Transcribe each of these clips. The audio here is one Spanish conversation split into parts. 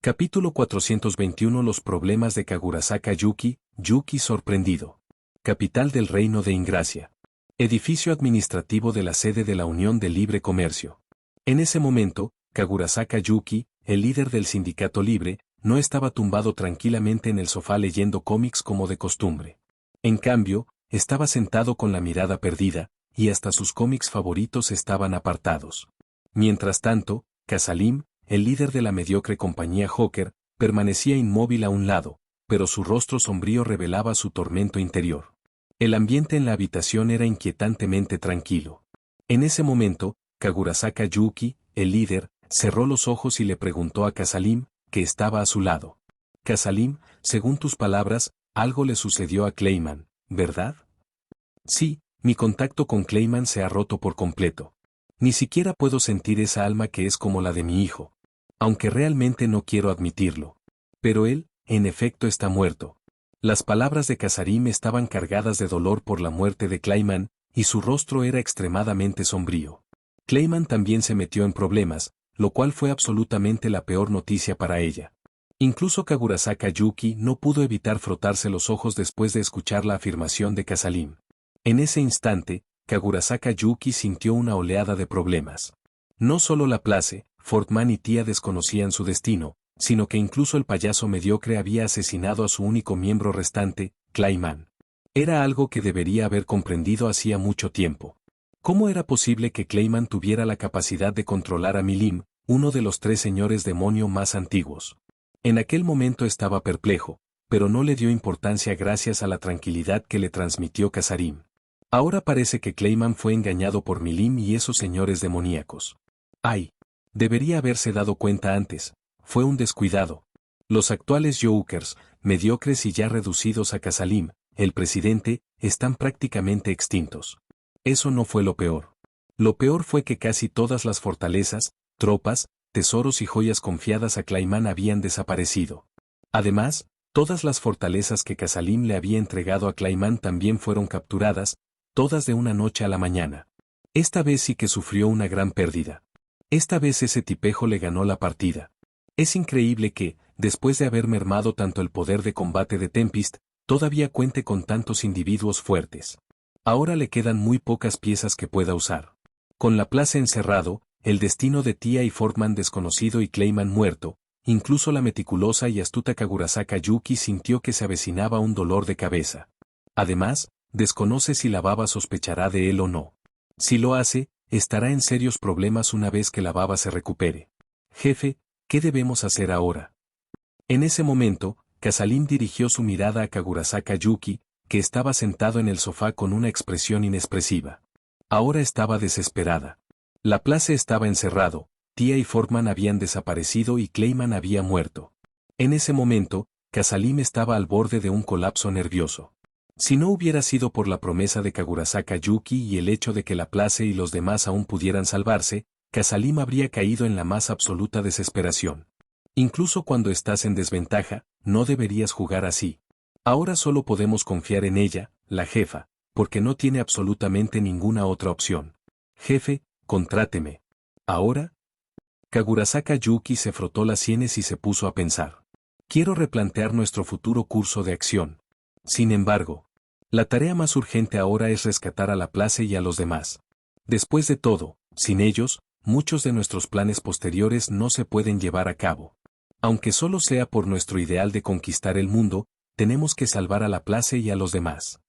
Capítulo 421 Los problemas de Kagurasaka Yuki, Yuki sorprendido. Capital del Reino de Ingracia. Edificio administrativo de la sede de la Unión de Libre Comercio. En ese momento, Kagurasaka Yuki, el líder del sindicato libre, no estaba tumbado tranquilamente en el sofá leyendo cómics como de costumbre. En cambio, estaba sentado con la mirada perdida, y hasta sus cómics favoritos estaban apartados. Mientras tanto, Kasalim, el líder de la mediocre compañía Hawker, permanecía inmóvil a un lado, pero su rostro sombrío revelaba su tormento interior. El ambiente en la habitación era inquietantemente tranquilo. En ese momento, Kagurasaka Yuki, el líder, cerró los ojos y le preguntó a Kasalim, que estaba a su lado. Kasalim, según tus palabras, algo le sucedió a Clayman, ¿verdad? Sí, mi contacto con Clayman se ha roto por completo. Ni siquiera puedo sentir esa alma que es como la de mi hijo. Aunque realmente no quiero admitirlo. Pero él, en efecto, está muerto. Las palabras de Kasalim estaban cargadas de dolor por la muerte de Clayman, y su rostro era extremadamente sombrío. Clayman también se metió en problemas, lo cual fue absolutamente la peor noticia para ella. Incluso Kagurasaka Yuki no pudo evitar frotarse los ojos después de escuchar la afirmación de Kasalim. En ese instante, Kagurasaka Yuki sintió una oleada de problemas. No solo Laplace, Fortman y Tía desconocían su destino, sino que incluso el payaso mediocre había asesinado a su único miembro restante, Clayman. Era algo que debería haber comprendido hacía mucho tiempo. ¿Cómo era posible que Clayman tuviera la capacidad de controlar a Milim, uno de los 3 señores demonio más antiguos? En aquel momento estaba perplejo, pero no le dio importancia gracias a la tranquilidad que le transmitió Kasarim. Ahora parece que Clayman fue engañado por Milim y esos señores demoníacos. ¡Ay! Debería haberse dado cuenta antes. Fue un descuidado. Los actuales Jokers, mediocres y ya reducidos a Kasalim, el presidente, están prácticamente extintos. Eso no fue lo peor. Lo peor fue que casi todas las fortalezas, tropas, tesoros y joyas confiadas a Clayman habían desaparecido. Además, todas las fortalezas que Kasalim le había entregado a Clayman también fueron capturadas, todas de una noche a la mañana. Esta vez sí que sufrió una gran pérdida. Esta vez ese tipejo le ganó la partida. Es increíble que, después de haber mermado tanto el poder de combate de Tempest, todavía cuente con tantos individuos fuertes. Ahora le quedan muy pocas piezas que pueda usar. Con Laplace encerrado, el destino de Tía y Fortman desconocido y Clayman muerto, incluso la meticulosa y astuta Kagurasaka Yuki sintió que se avecinaba un dolor de cabeza. Además, desconoce si la baba sospechará de él o no. Si lo hace, estará en serios problemas una vez que la baba se recupere. Jefe, ¿qué debemos hacer ahora? En ese momento, Kasalim dirigió su mirada a Kagurasaka Yuki, que estaba sentado en el sofá con una expresión inexpresiva. Ahora estaba desesperada. Laplace estaba encerrado, Tía y Fortman habían desaparecido y Clayman había muerto. En ese momento, Kasalim estaba al borde de un colapso nervioso. Si no hubiera sido por la promesa de Kagurasaka Yuki y el hecho de que Laplace y los demás aún pudieran salvarse, Kasalim habría caído en la más absoluta desesperación. Incluso cuando estás en desventaja, no deberías jugar así. Ahora solo podemos confiar en ella, la jefa, porque no tiene absolutamente ninguna otra opción. Jefe, contráteme. ¿Ahora? Kagurasaka Yuki se frotó las sienes y se puso a pensar. Quiero replantear nuestro futuro curso de acción. Sin embargo, la tarea más urgente ahora es rescatar a Laplace y a los demás. Después de todo, sin ellos, muchos de nuestros planes posteriores no se pueden llevar a cabo. Aunque solo sea por nuestro ideal de conquistar el mundo, tenemos que salvar a Laplace y a los demás.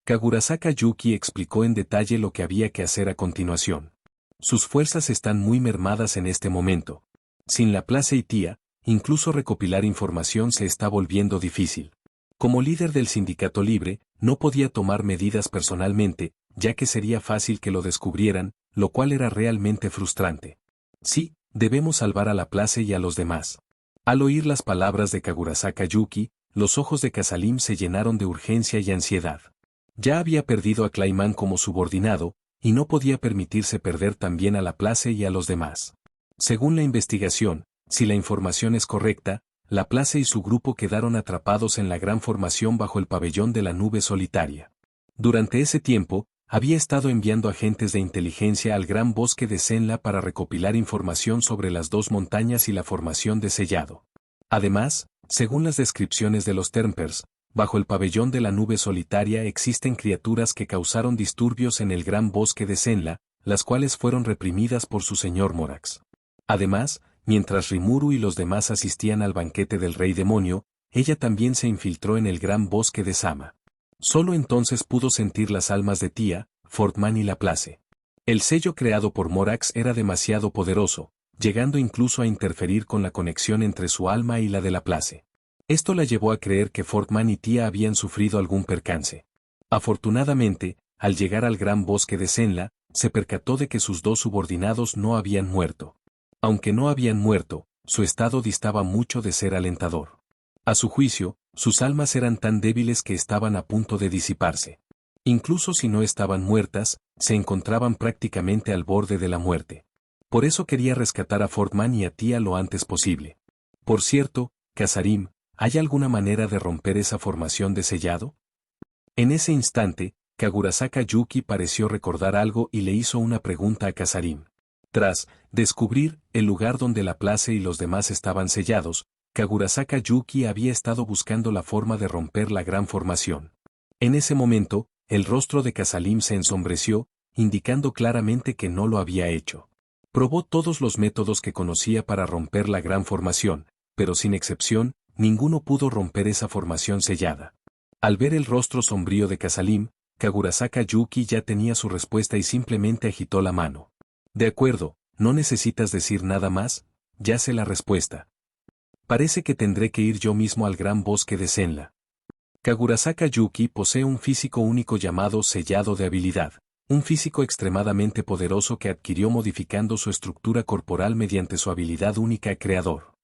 Kagurasaka Yuki explicó en detalle lo que había que hacer a continuación. Sus fuerzas están muy mermadas en este momento. Sin Laplace y Tía, incluso recopilar información se está volviendo difícil. Como líder del sindicato libre, no podía tomar medidas personalmente, ya que sería fácil que lo descubrieran, lo cual era realmente frustrante. Sí, debemos salvar a Laplace y a los demás. Al oír las palabras de Kagurasaka Yuki, los ojos de Kasalim se llenaron de urgencia y ansiedad. Ya había perdido a Clayman como subordinado, y no podía permitirse perder también a Laplace y a los demás. Según la investigación, si la información es correcta, Laplace y su grupo quedaron atrapados en la gran formación bajo el pabellón de la nube solitaria. Durante ese tiempo, había estado enviando agentes de inteligencia al gran bosque de Senla para recopilar información sobre las 2 montañas y la formación de Sellado. Además, según las descripciones de los Termpers, bajo el pabellón de la nube solitaria existen criaturas que causaron disturbios en el gran bosque de Senla, las cuales fueron reprimidas por su señor Morax. Además, mientras Rimuru y los demás asistían al banquete del rey demonio, ella también se infiltró en el gran bosque de Sama. Solo entonces pudo sentir las almas de Tia, Fortman y Laplace. El sello creado por Morax era demasiado poderoso, llegando incluso a interferir con la conexión entre su alma y la de Laplace. Esto la llevó a creer que Fortman y Tia habían sufrido algún percance. Afortunadamente, al llegar al gran bosque de Senla, se percató de que sus dos subordinados no habían muerto. Aunque no habían muerto, su estado distaba mucho de ser alentador. A su juicio, sus almas eran tan débiles que estaban a punto de disiparse. Incluso si no estaban muertas, se encontraban prácticamente al borde de la muerte. Por eso quería rescatar a Fortman y a Tia lo antes posible. Por cierto, Kazarim, ¿hay alguna manera de romper esa formación de sellado? En ese instante, Kagurasaka Yuki pareció recordar algo y le hizo una pregunta a Kazarim. Tras descubrir el lugar donde Laplace y los demás estaban sellados, Kagurasaka Yuki había estado buscando la forma de romper la gran formación. En ese momento, el rostro de Kazarim se ensombreció, indicando claramente que no lo había hecho. Probó todos los métodos que conocía para romper la gran formación, pero sin excepción, ninguno pudo romper esa formación sellada. Al ver el rostro sombrío de Kazarim, Kagurasaka Yuki ya tenía su respuesta y simplemente agitó la mano. De acuerdo, no necesitas decir nada más, ya sé la respuesta. Parece que tendré que ir yo mismo al gran bosque de Senla. Kagurasaka Yuki posee un físico único llamado sellado de habilidad, un físico extremadamente poderoso que adquirió modificando su estructura corporal mediante su habilidad única creador.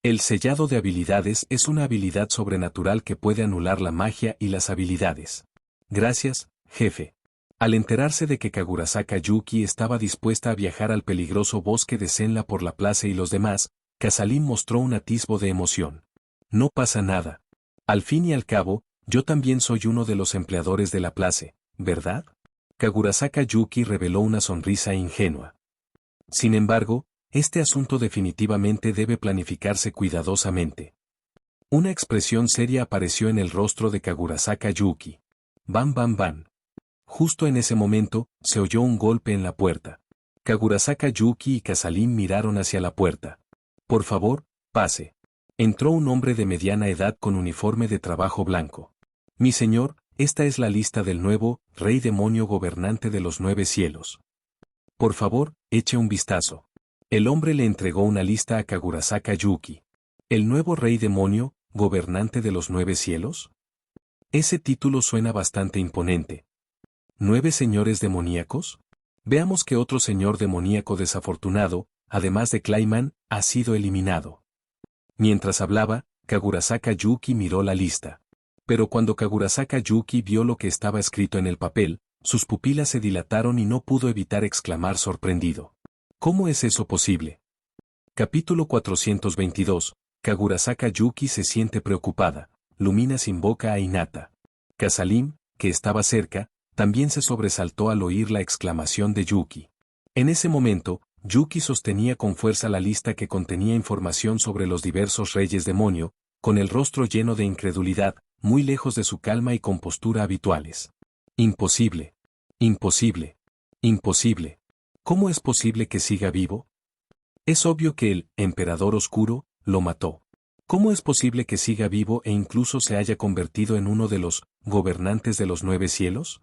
El sellado de habilidades es una habilidad sobrenatural que puede anular la magia y las habilidades. Gracias, jefe. Al enterarse de que Kagurasaka Yuki estaba dispuesta a viajar al peligroso bosque de Senla por Laplace y los demás, Kazarim mostró un atisbo de emoción. No pasa nada. Al fin y al cabo, yo también soy uno de los empleadores de Laplace, ¿verdad? Kagurasaka Yuki reveló una sonrisa ingenua. Sin embargo, este asunto definitivamente debe planificarse cuidadosamente. Una expresión seria apareció en el rostro de Kagurasaka Yuki. Bam bam bam. Justo en ese momento, se oyó un golpe en la puerta. Kagurasaka Yuki y Kazarim miraron hacia la puerta. Por favor, pase. Entró un hombre de mediana edad con uniforme de trabajo blanco. Mi señor, esta es la lista del nuevo rey demonio gobernante de los 9 cielos. Por favor, eche un vistazo. El hombre le entregó una lista a Kagurasaka Yuki. ¿El nuevo rey demonio, gobernante de los 9 cielos? Ese título suena bastante imponente. ¿9 señores demoníacos? Veamos que otro señor demoníaco desafortunado, además de Clayman, ha sido eliminado. Mientras hablaba, Kagurasaka Yuki miró la lista. Pero cuando Kagurasaka Yuki vio lo que estaba escrito en el papel, sus pupilas se dilataron y no pudo evitar exclamar sorprendido. ¿Cómo es eso posible? Capítulo 422. Kagurasaka Yuki se siente preocupada. Luminas invoca a Hinata. Kazarim, que estaba cerca, también se sobresaltó al oír la exclamación de Yuki. En ese momento, Yuki sostenía con fuerza la lista que contenía información sobre los diversos reyes demonio, con el rostro lleno de incredulidad, muy lejos de su calma y compostura habituales. Imposible. Imposible. Imposible. ¿Cómo es posible que siga vivo? Es obvio que el emperador oscuro lo mató. ¿Cómo es posible que siga vivo e incluso se haya convertido en uno de los gobernantes de los 9 cielos?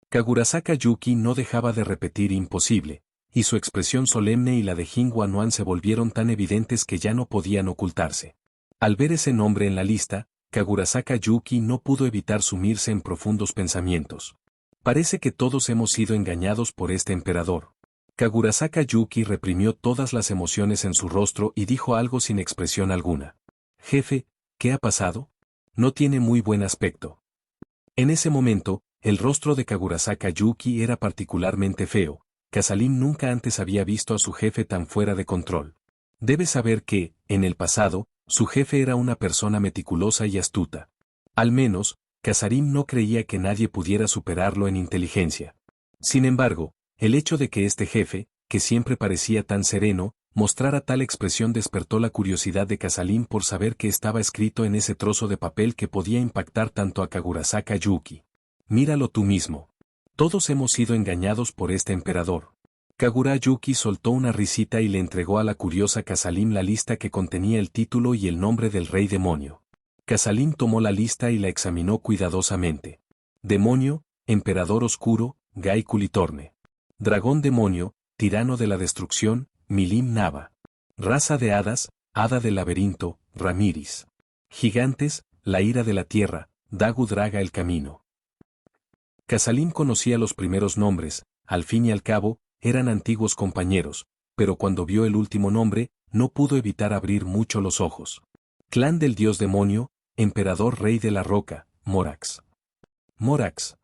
Kagurasaka Yuki no dejaba de repetir imposible, y su expresión solemne y la de Jinhua Nuan se volvieron tan evidentes que ya no podían ocultarse. Al ver ese nombre en la lista, Kagurasaka Yuki no pudo evitar sumirse en profundos pensamientos. Parece que todos hemos sido engañados por este emperador. Kagurasaka Yuki reprimió todas las emociones en su rostro y dijo algo sin expresión alguna. Jefe, ¿qué ha pasado? No tiene muy buen aspecto. En ese momento, el rostro de Kagurasaka Yuki era particularmente feo. Kazarim nunca antes había visto a su jefe tan fuera de control. Debe saber que, en el pasado, su jefe era una persona meticulosa y astuta. Al menos, Kazarim no creía que nadie pudiera superarlo en inteligencia. Sin embargo, el hecho de que este jefe, que siempre parecía tan sereno, Mostrar a tal expresión despertó la curiosidad de Kasalim por saber qué estaba escrito en ese trozo de papel que podía impactar tanto a Kagurasaka Yuki. Míralo tú mismo. Todos hemos sido engañados por este emperador. Kagura Yuki soltó una risita y le entregó a la curiosa Kasalim la lista que contenía el título y el nombre del rey demonio. Kasalim tomó la lista y la examinó cuidadosamente. Demonio, emperador oscuro, Gai Kulitorne. Dragón demonio, tirano de la destrucción, Milim Nava. Raza de hadas, hada del laberinto, Ramírez. Gigantes, la ira de la tierra, Dagu Draga el camino. Kasalim conocía los primeros nombres, al fin y al cabo, eran antiguos compañeros, pero cuando vio el último nombre, no pudo evitar abrir mucho los ojos. Clan del dios demonio, emperador rey de la roca, Morax. Morax.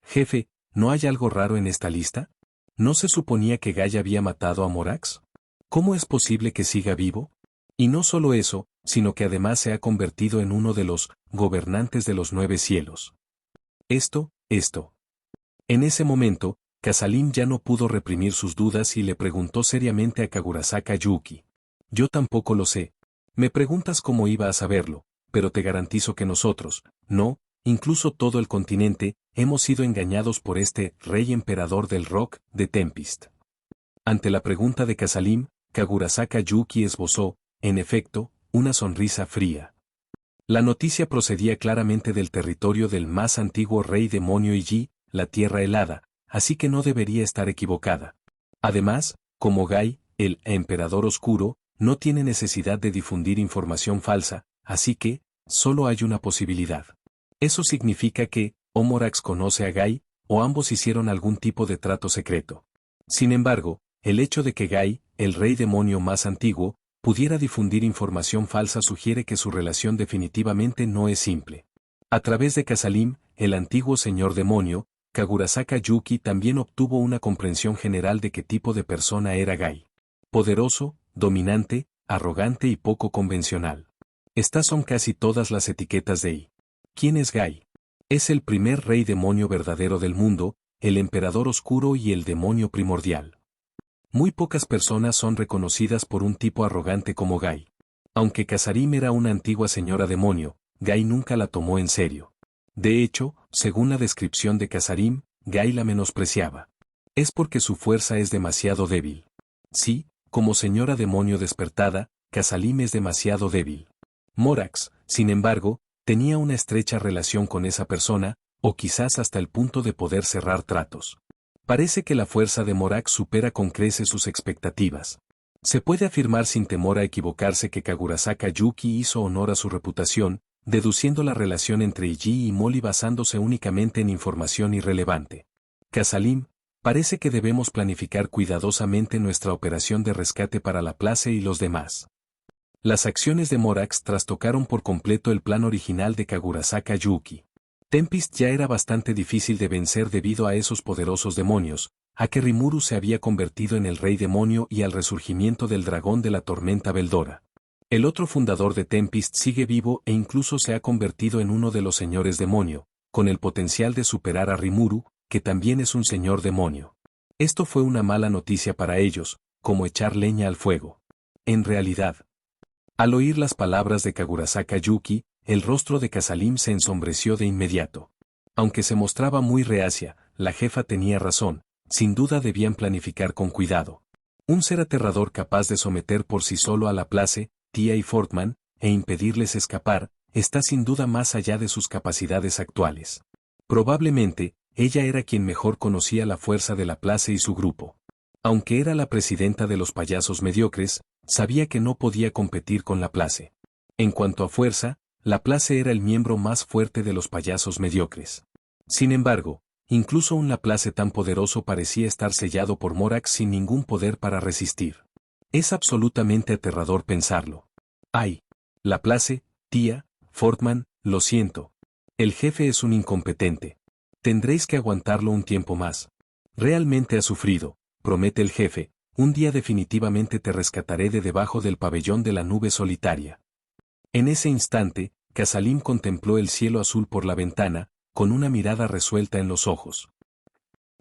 Jefe, ¿no hay algo raro en esta lista? ¿No se suponía que Gai había matado a Morax? ¿Cómo es posible que siga vivo? Y no solo eso, sino que además se ha convertido en uno de los gobernantes de los 9 cielos. Esto. En ese momento, Kasalim ya no pudo reprimir sus dudas y le preguntó seriamente a Kagurasaka Yuki. Yo tampoco lo sé. Me preguntas cómo iba a saberlo, pero te garantizo que nosotros, no, incluso todo el continente, hemos sido engañados por este rey emperador del rock de Tempest. Ante la pregunta de Kasalim, Kagurasaka Yuki esbozó, en efecto, una sonrisa fría. La noticia procedía claramente del territorio del más antiguo rey demonio Iji, la tierra helada, así que no debería estar equivocada. Además, como Gai, el emperador oscuro, no tiene necesidad de difundir información falsa, así que, solo hay una posibilidad. Eso significa que, o Morax conoce a Gai, o ambos hicieron algún tipo de trato secreto. Sin embargo, el hecho de que Gai, el rey demonio más antiguo, pudiera difundir información falsa sugiere que su relación definitivamente no es simple. A través de Kasalim, el antiguo señor demonio, Kagurasaka Yuki también obtuvo una comprensión general de qué tipo de persona era Gai. Poderoso, dominante, arrogante y poco convencional. Estas son casi todas las etiquetas de I. ¿Quién es Gai? Es el primer rey demonio verdadero del mundo, el emperador oscuro y el demonio primordial. Muy pocas personas son reconocidas por un tipo arrogante como Gai. Aunque Kasarim era una antigua señora demonio, Gai nunca la tomó en serio. De hecho, según la descripción de Kasarim, Gai la menospreciaba. Es porque su fuerza es demasiado débil. Sí, como señora demonio despertada, Kasalim es demasiado débil. Morax, sin embargo, tenía una estrecha relación con esa persona, o quizás hasta el punto de poder cerrar tratos. Parece que la fuerza de Morax supera con creces sus expectativas. Se puede afirmar sin temor a equivocarse que Kagurasaka Yuki hizo honor a su reputación, deduciendo la relación entre Iji y Molly basándose únicamente en información irrelevante. Kasalim, parece que debemos planificar cuidadosamente nuestra operación de rescate para Laplace y los demás. Las acciones de Morax trastocaron por completo el plan original de Kagurasaka Yuki. Tempest ya era bastante difícil de vencer debido a esos poderosos demonios, a que Rimuru se había convertido en el rey demonio y al resurgimiento del dragón de la tormenta Veldora. El otro fundador de Tempest sigue vivo e incluso se ha convertido en uno de los señores demonio, con el potencial de superar a Rimuru, que también es un señor demonio. Esto fue una mala noticia para ellos, como echar leña al fuego. En realidad, al oír las palabras de Kagurasaka Yuki, el rostro de Kasalim se ensombreció de inmediato. Aunque se mostraba muy reacia, la jefa tenía razón, sin duda debían planificar con cuidado. Un ser aterrador capaz de someter por sí solo a Laplace, Tia y Fortman, e impedirles escapar, está sin duda más allá de sus capacidades actuales. Probablemente, ella era quien mejor conocía la fuerza de Laplace y su grupo. Aunque era la presidenta de los payasos mediocres, sabía que no podía competir con Laplace. En cuanto a fuerza, Laplace era el miembro más fuerte de los payasos mediocres. Sin embargo, incluso un Laplace tan poderoso parecía estar sellado por Morax sin ningún poder para resistir. Es absolutamente aterrador pensarlo. ¡Ay! Laplace, Tia, Fortman, lo siento. El jefe es un incompetente. Tendréis que aguantarlo un tiempo más. Realmente ha sufrido, promete el jefe, un día definitivamente te rescataré de debajo del pabellón de la nube solitaria. En ese instante, Kasalim contempló el cielo azul por la ventana, con una mirada resuelta en los ojos.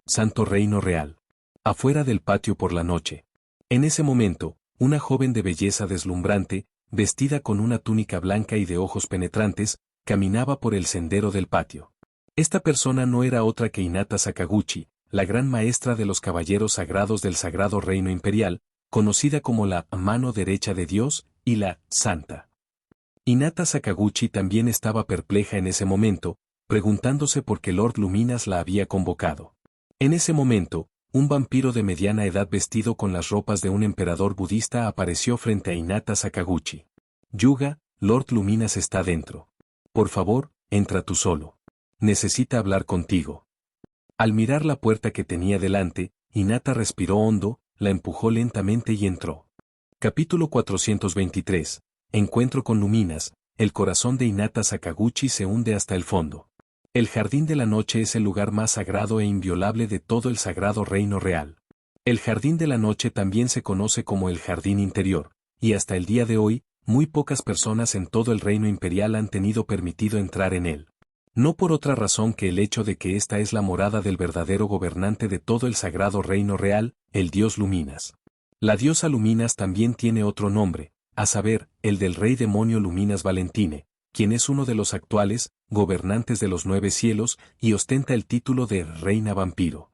Santo Reino Real. Afuera del patio por la noche. En ese momento, una joven de belleza deslumbrante, vestida con una túnica blanca y de ojos penetrantes, caminaba por el sendero del patio. Esta persona no era otra que Hinata Sakaguchi, la gran maestra de los caballeros sagrados del Sagrado Reino Imperial, conocida como la mano derecha de Dios y la Santa. Hinata Sakaguchi también estaba perpleja en ese momento, preguntándose por qué Lord Luminas la había convocado. En ese momento, un vampiro de mediana edad vestido con las ropas de un emperador budista apareció frente a Hinata Sakaguchi. Yuga, Lord Luminas está dentro. Por favor, entra tú solo. Necesita hablar contigo. Al mirar la puerta que tenía delante, Hinata respiró hondo, la empujó lentamente y entró. Capítulo 423. Encuentro con Luminas. El corazón de Hinata Sakaguchi se hunde hasta el fondo. El Jardín de la Noche es el lugar más sagrado e inviolable de todo el Sagrado Reino Real. El Jardín de la Noche también se conoce como el Jardín Interior, y hasta el día de hoy, muy pocas personas en todo el Reino Imperial han tenido permitido entrar en él. No por otra razón que el hecho de que esta es la morada del verdadero gobernante de todo el Sagrado Reino Real, el dios Luminas. La diosa Luminas también tiene otro nombre, a saber, el del rey demonio Luminas Valentine, quien es uno de los actuales gobernantes de los 9 cielos y ostenta el título de reina vampiro.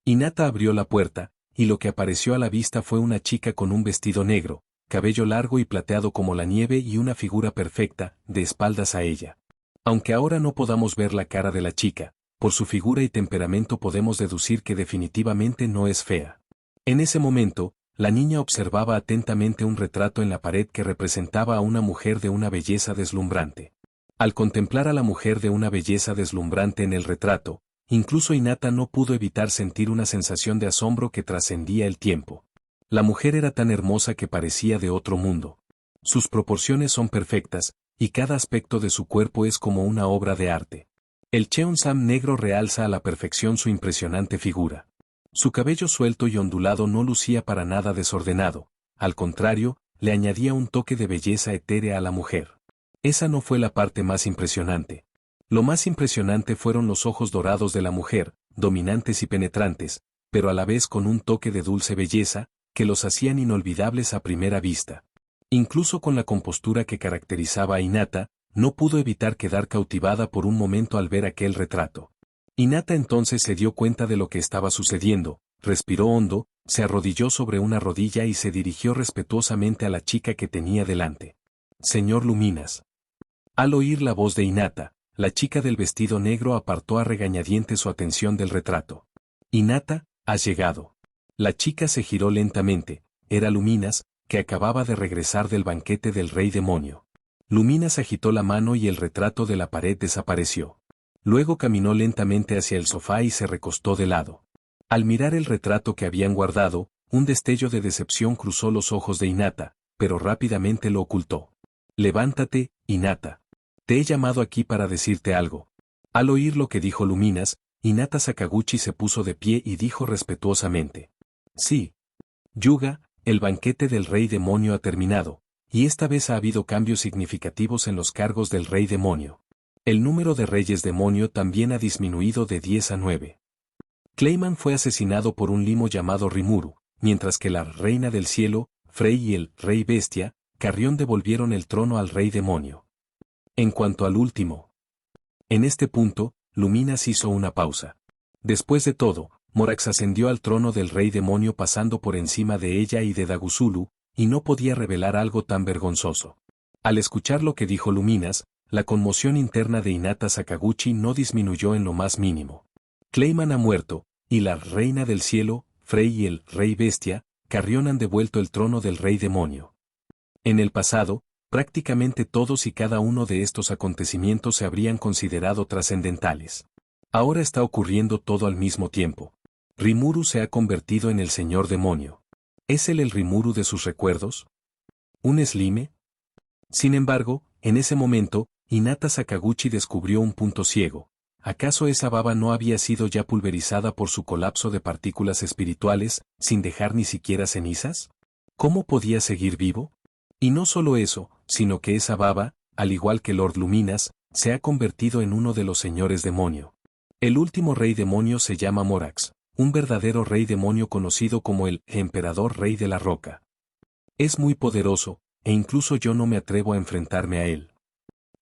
Hinata abrió la puerta, y lo que apareció a la vista fue una chica con un vestido negro, cabello largo y plateado como la nieve y una figura perfecta, de espaldas a ella. Aunque ahora no podamos ver la cara de la chica, por su figura y temperamento podemos deducir que definitivamente no es fea. En ese momento, la niña observaba atentamente un retrato en la pared que representaba a una mujer de una belleza deslumbrante. Al contemplar a la mujer de una belleza deslumbrante en el retrato, incluso Hinata no pudo evitar sentir una sensación de asombro que trascendía el tiempo. La mujer era tan hermosa que parecía de otro mundo. Sus proporciones son perfectas, y cada aspecto de su cuerpo es como una obra de arte. El cheongsam negro realza a la perfección su impresionante figura. Su cabello suelto y ondulado no lucía para nada desordenado, al contrario, le añadía un toque de belleza etérea a la mujer. Esa no fue la parte más impresionante. Lo más impresionante fueron los ojos dorados de la mujer, dominantes y penetrantes, pero a la vez con un toque de dulce belleza, que los hacían inolvidables a primera vista. Incluso con la compostura que caracterizaba a Hinata, no pudo evitar quedar cautivada por un momento al ver aquel retrato. Hinata entonces se dio cuenta de lo que estaba sucediendo, respiró hondo, se arrodilló sobre una rodilla y se dirigió respetuosamente a la chica que tenía delante. Señor Luminas. Al oír la voz de Hinata, la chica del vestido negro apartó a regañadientes su atención del retrato. Hinata, has llegado. La chica se giró lentamente, era Luminas, que acababa de regresar del banquete del rey demonio. Luminas agitó la mano y el retrato de la pared desapareció. Luego caminó lentamente hacia el sofá y se recostó de lado. Al mirar el retrato que habían guardado, un destello de decepción cruzó los ojos de Hinata, pero rápidamente lo ocultó. Levántate, Hinata. Te he llamado aquí para decirte algo. Al oír lo que dijo Luminas, Hinata Sakaguchi se puso de pie y dijo respetuosamente. Sí. Yuga, el banquete del rey demonio ha terminado, y esta vez ha habido cambios significativos en los cargos del rey demonio. El número de reyes demonio también ha disminuido de 10 a 9. Clayman fue asesinado por un limo llamado Rimuru, mientras que la reina del cielo, Frey y el rey bestia, Carrión devolvieron el trono al rey demonio. En cuanto al último. En este punto, Luminas hizo una pausa. Después de todo, Morax ascendió al trono del rey demonio pasando por encima de ella y de Daguzulu, y no podía revelar algo tan vergonzoso. Al escuchar lo que dijo Luminas, la conmoción interna de Hinata Sakaguchi no disminuyó en lo más mínimo. Clayman ha muerto, y la reina del cielo, Frey y el rey bestia, Carrión han devuelto el trono del rey demonio. En el pasado, prácticamente todos y cada uno de estos acontecimientos se habrían considerado trascendentales. Ahora está ocurriendo todo al mismo tiempo. Rimuru se ha convertido en el señor demonio. ¿Es él el Rimuru de sus recuerdos? ¿Un slime? Sin embargo, en ese momento, Hinata Sakaguchi descubrió un punto ciego. ¿Acaso esa baba no había sido ya pulverizada por su colapso de partículas espirituales, sin dejar ni siquiera cenizas? ¿Cómo podía seguir vivo? Y no solo eso, sino que esa baba, al igual que Lord Luminas, se ha convertido en uno de los señores demonio. El último rey demonio se llama Morax, un verdadero rey demonio conocido como el Emperador Rey de la Roca. Es muy poderoso, e incluso yo no me atrevo a enfrentarme a él.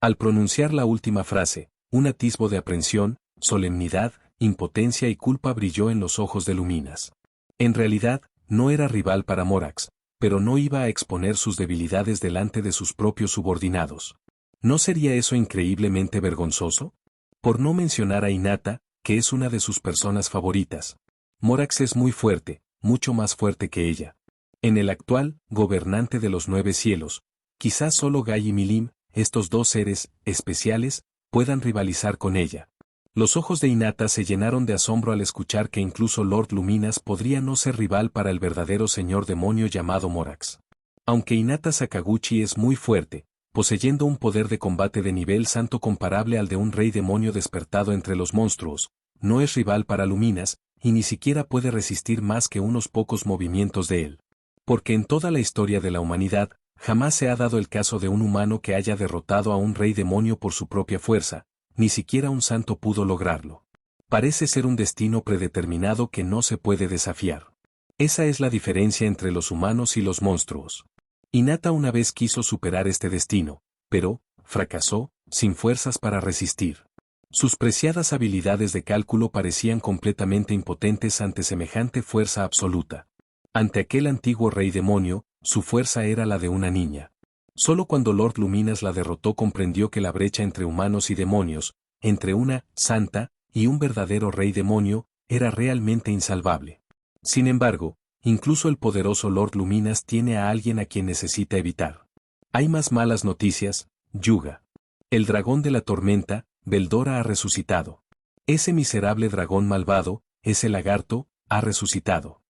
Al pronunciar la última frase, un atisbo de aprensión, solemnidad, impotencia y culpa brilló en los ojos de Luminas. En realidad, no era rival para Morax, pero no iba a exponer sus debilidades delante de sus propios subordinados. ¿No sería eso increíblemente vergonzoso? Por no mencionar a Hinata, que es una de sus personas favoritas. Morax es muy fuerte, mucho más fuerte que ella. En el actual gobernante de los 9 cielos, quizás solo Gai y Milim, estos dos seres especiales, puedan rivalizar con ella. Los ojos de Hinata se llenaron de asombro al escuchar que incluso Lord Luminas podría no ser rival para el verdadero señor demonio llamado Morax. Aunque Hinata Sakaguchi es muy fuerte, poseyendo un poder de combate de nivel santo comparable al de un rey demonio despertado entre los monstruos, no es rival para Luminas, y ni siquiera puede resistir más que unos pocos movimientos de él. Porque en toda la historia de la humanidad, jamás se ha dado el caso de un humano que haya derrotado a un rey demonio por su propia fuerza, ni siquiera un santo pudo lograrlo. Parece ser un destino predeterminado que no se puede desafiar. Esa es la diferencia entre los humanos y los monstruos. Hinata una vez quiso superar este destino, pero fracasó, sin fuerzas para resistir. Sus preciadas habilidades de cálculo parecían completamente impotentes ante semejante fuerza absoluta. Ante aquel antiguo rey demonio, su fuerza era la de una niña. Solo cuando Lord Luminas la derrotó comprendió que la brecha entre humanos y demonios, entre una santa y un verdadero rey demonio, era realmente insalvable. Sin embargo, incluso el poderoso Lord Luminas tiene a alguien a quien necesita evitar. Hay más malas noticias, Yuga. El dragón de la tormenta, Veldora ha resucitado. Ese miserable dragón malvado, ese lagarto, ha resucitado.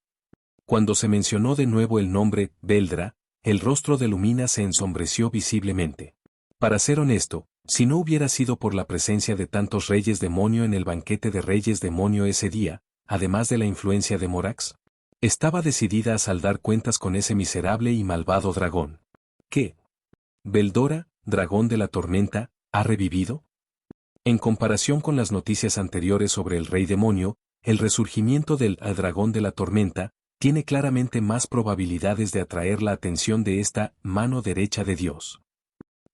Cuando se mencionó de nuevo el nombre, Veldra, el rostro de Luminas se ensombreció visiblemente. Para ser honesto, si no hubiera sido por la presencia de tantos reyes demonio en el banquete de reyes demonio ese día, además de la influencia de Morax, estaba decidida a saldar cuentas con ese miserable y malvado dragón. ¿Qué? ¿Veldora, dragón de la tormenta, ha revivido? En comparación con las noticias anteriores sobre el rey demonio, el resurgimiento del dragón de la tormenta tiene claramente más probabilidades de atraer la atención de esta mano derecha de Dios.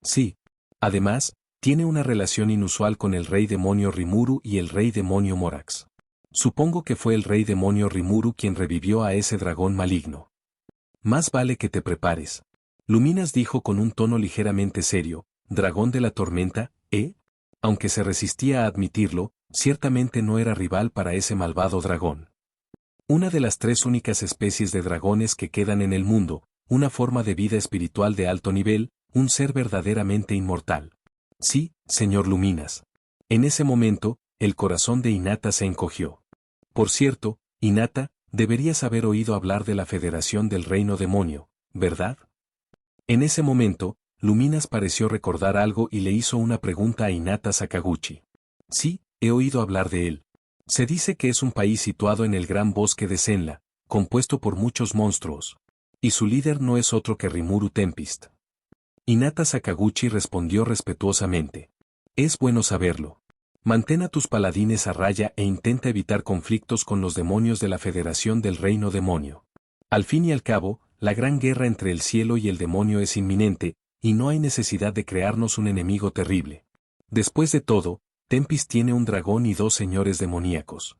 Sí. Además, tiene una relación inusual con el rey demonio Rimuru y el rey demonio Morax. Supongo que fue el rey demonio Rimuru quien revivió a ese dragón maligno. Más vale que te prepares. Luminas dijo con un tono ligeramente serio, dragón de la tormenta, ¿eh? Aunque se resistía a admitirlo, ciertamente no era rival para ese malvado dragón. Una de las 3 únicas especies de dragones que quedan en el mundo, una forma de vida espiritual de alto nivel, un ser verdaderamente inmortal. Sí, señor Luminas. En ese momento, el corazón de Hinata se encogió. Por cierto, Hinata, deberías haber oído hablar de la Federación del Reino Demonio, ¿verdad? En ese momento, Luminas pareció recordar algo y le hizo una pregunta a Hinata Sakaguchi. Sí, he oído hablar de él. Se dice que es un país situado en el gran bosque de Senla, compuesto por muchos monstruos. Y su líder no es otro que Rimuru Tempest. Hinata Sakaguchi respondió respetuosamente. Es bueno saberlo. Mantén a tus paladines a raya e intenta evitar conflictos con los demonios de la Federación del Reino Demonio. Al fin y al cabo, la gran guerra entre el cielo y el demonio es inminente, y no hay necesidad de crearnos un enemigo terrible. Después de todo, Tempest tiene un dragón y 2 señores demoníacos.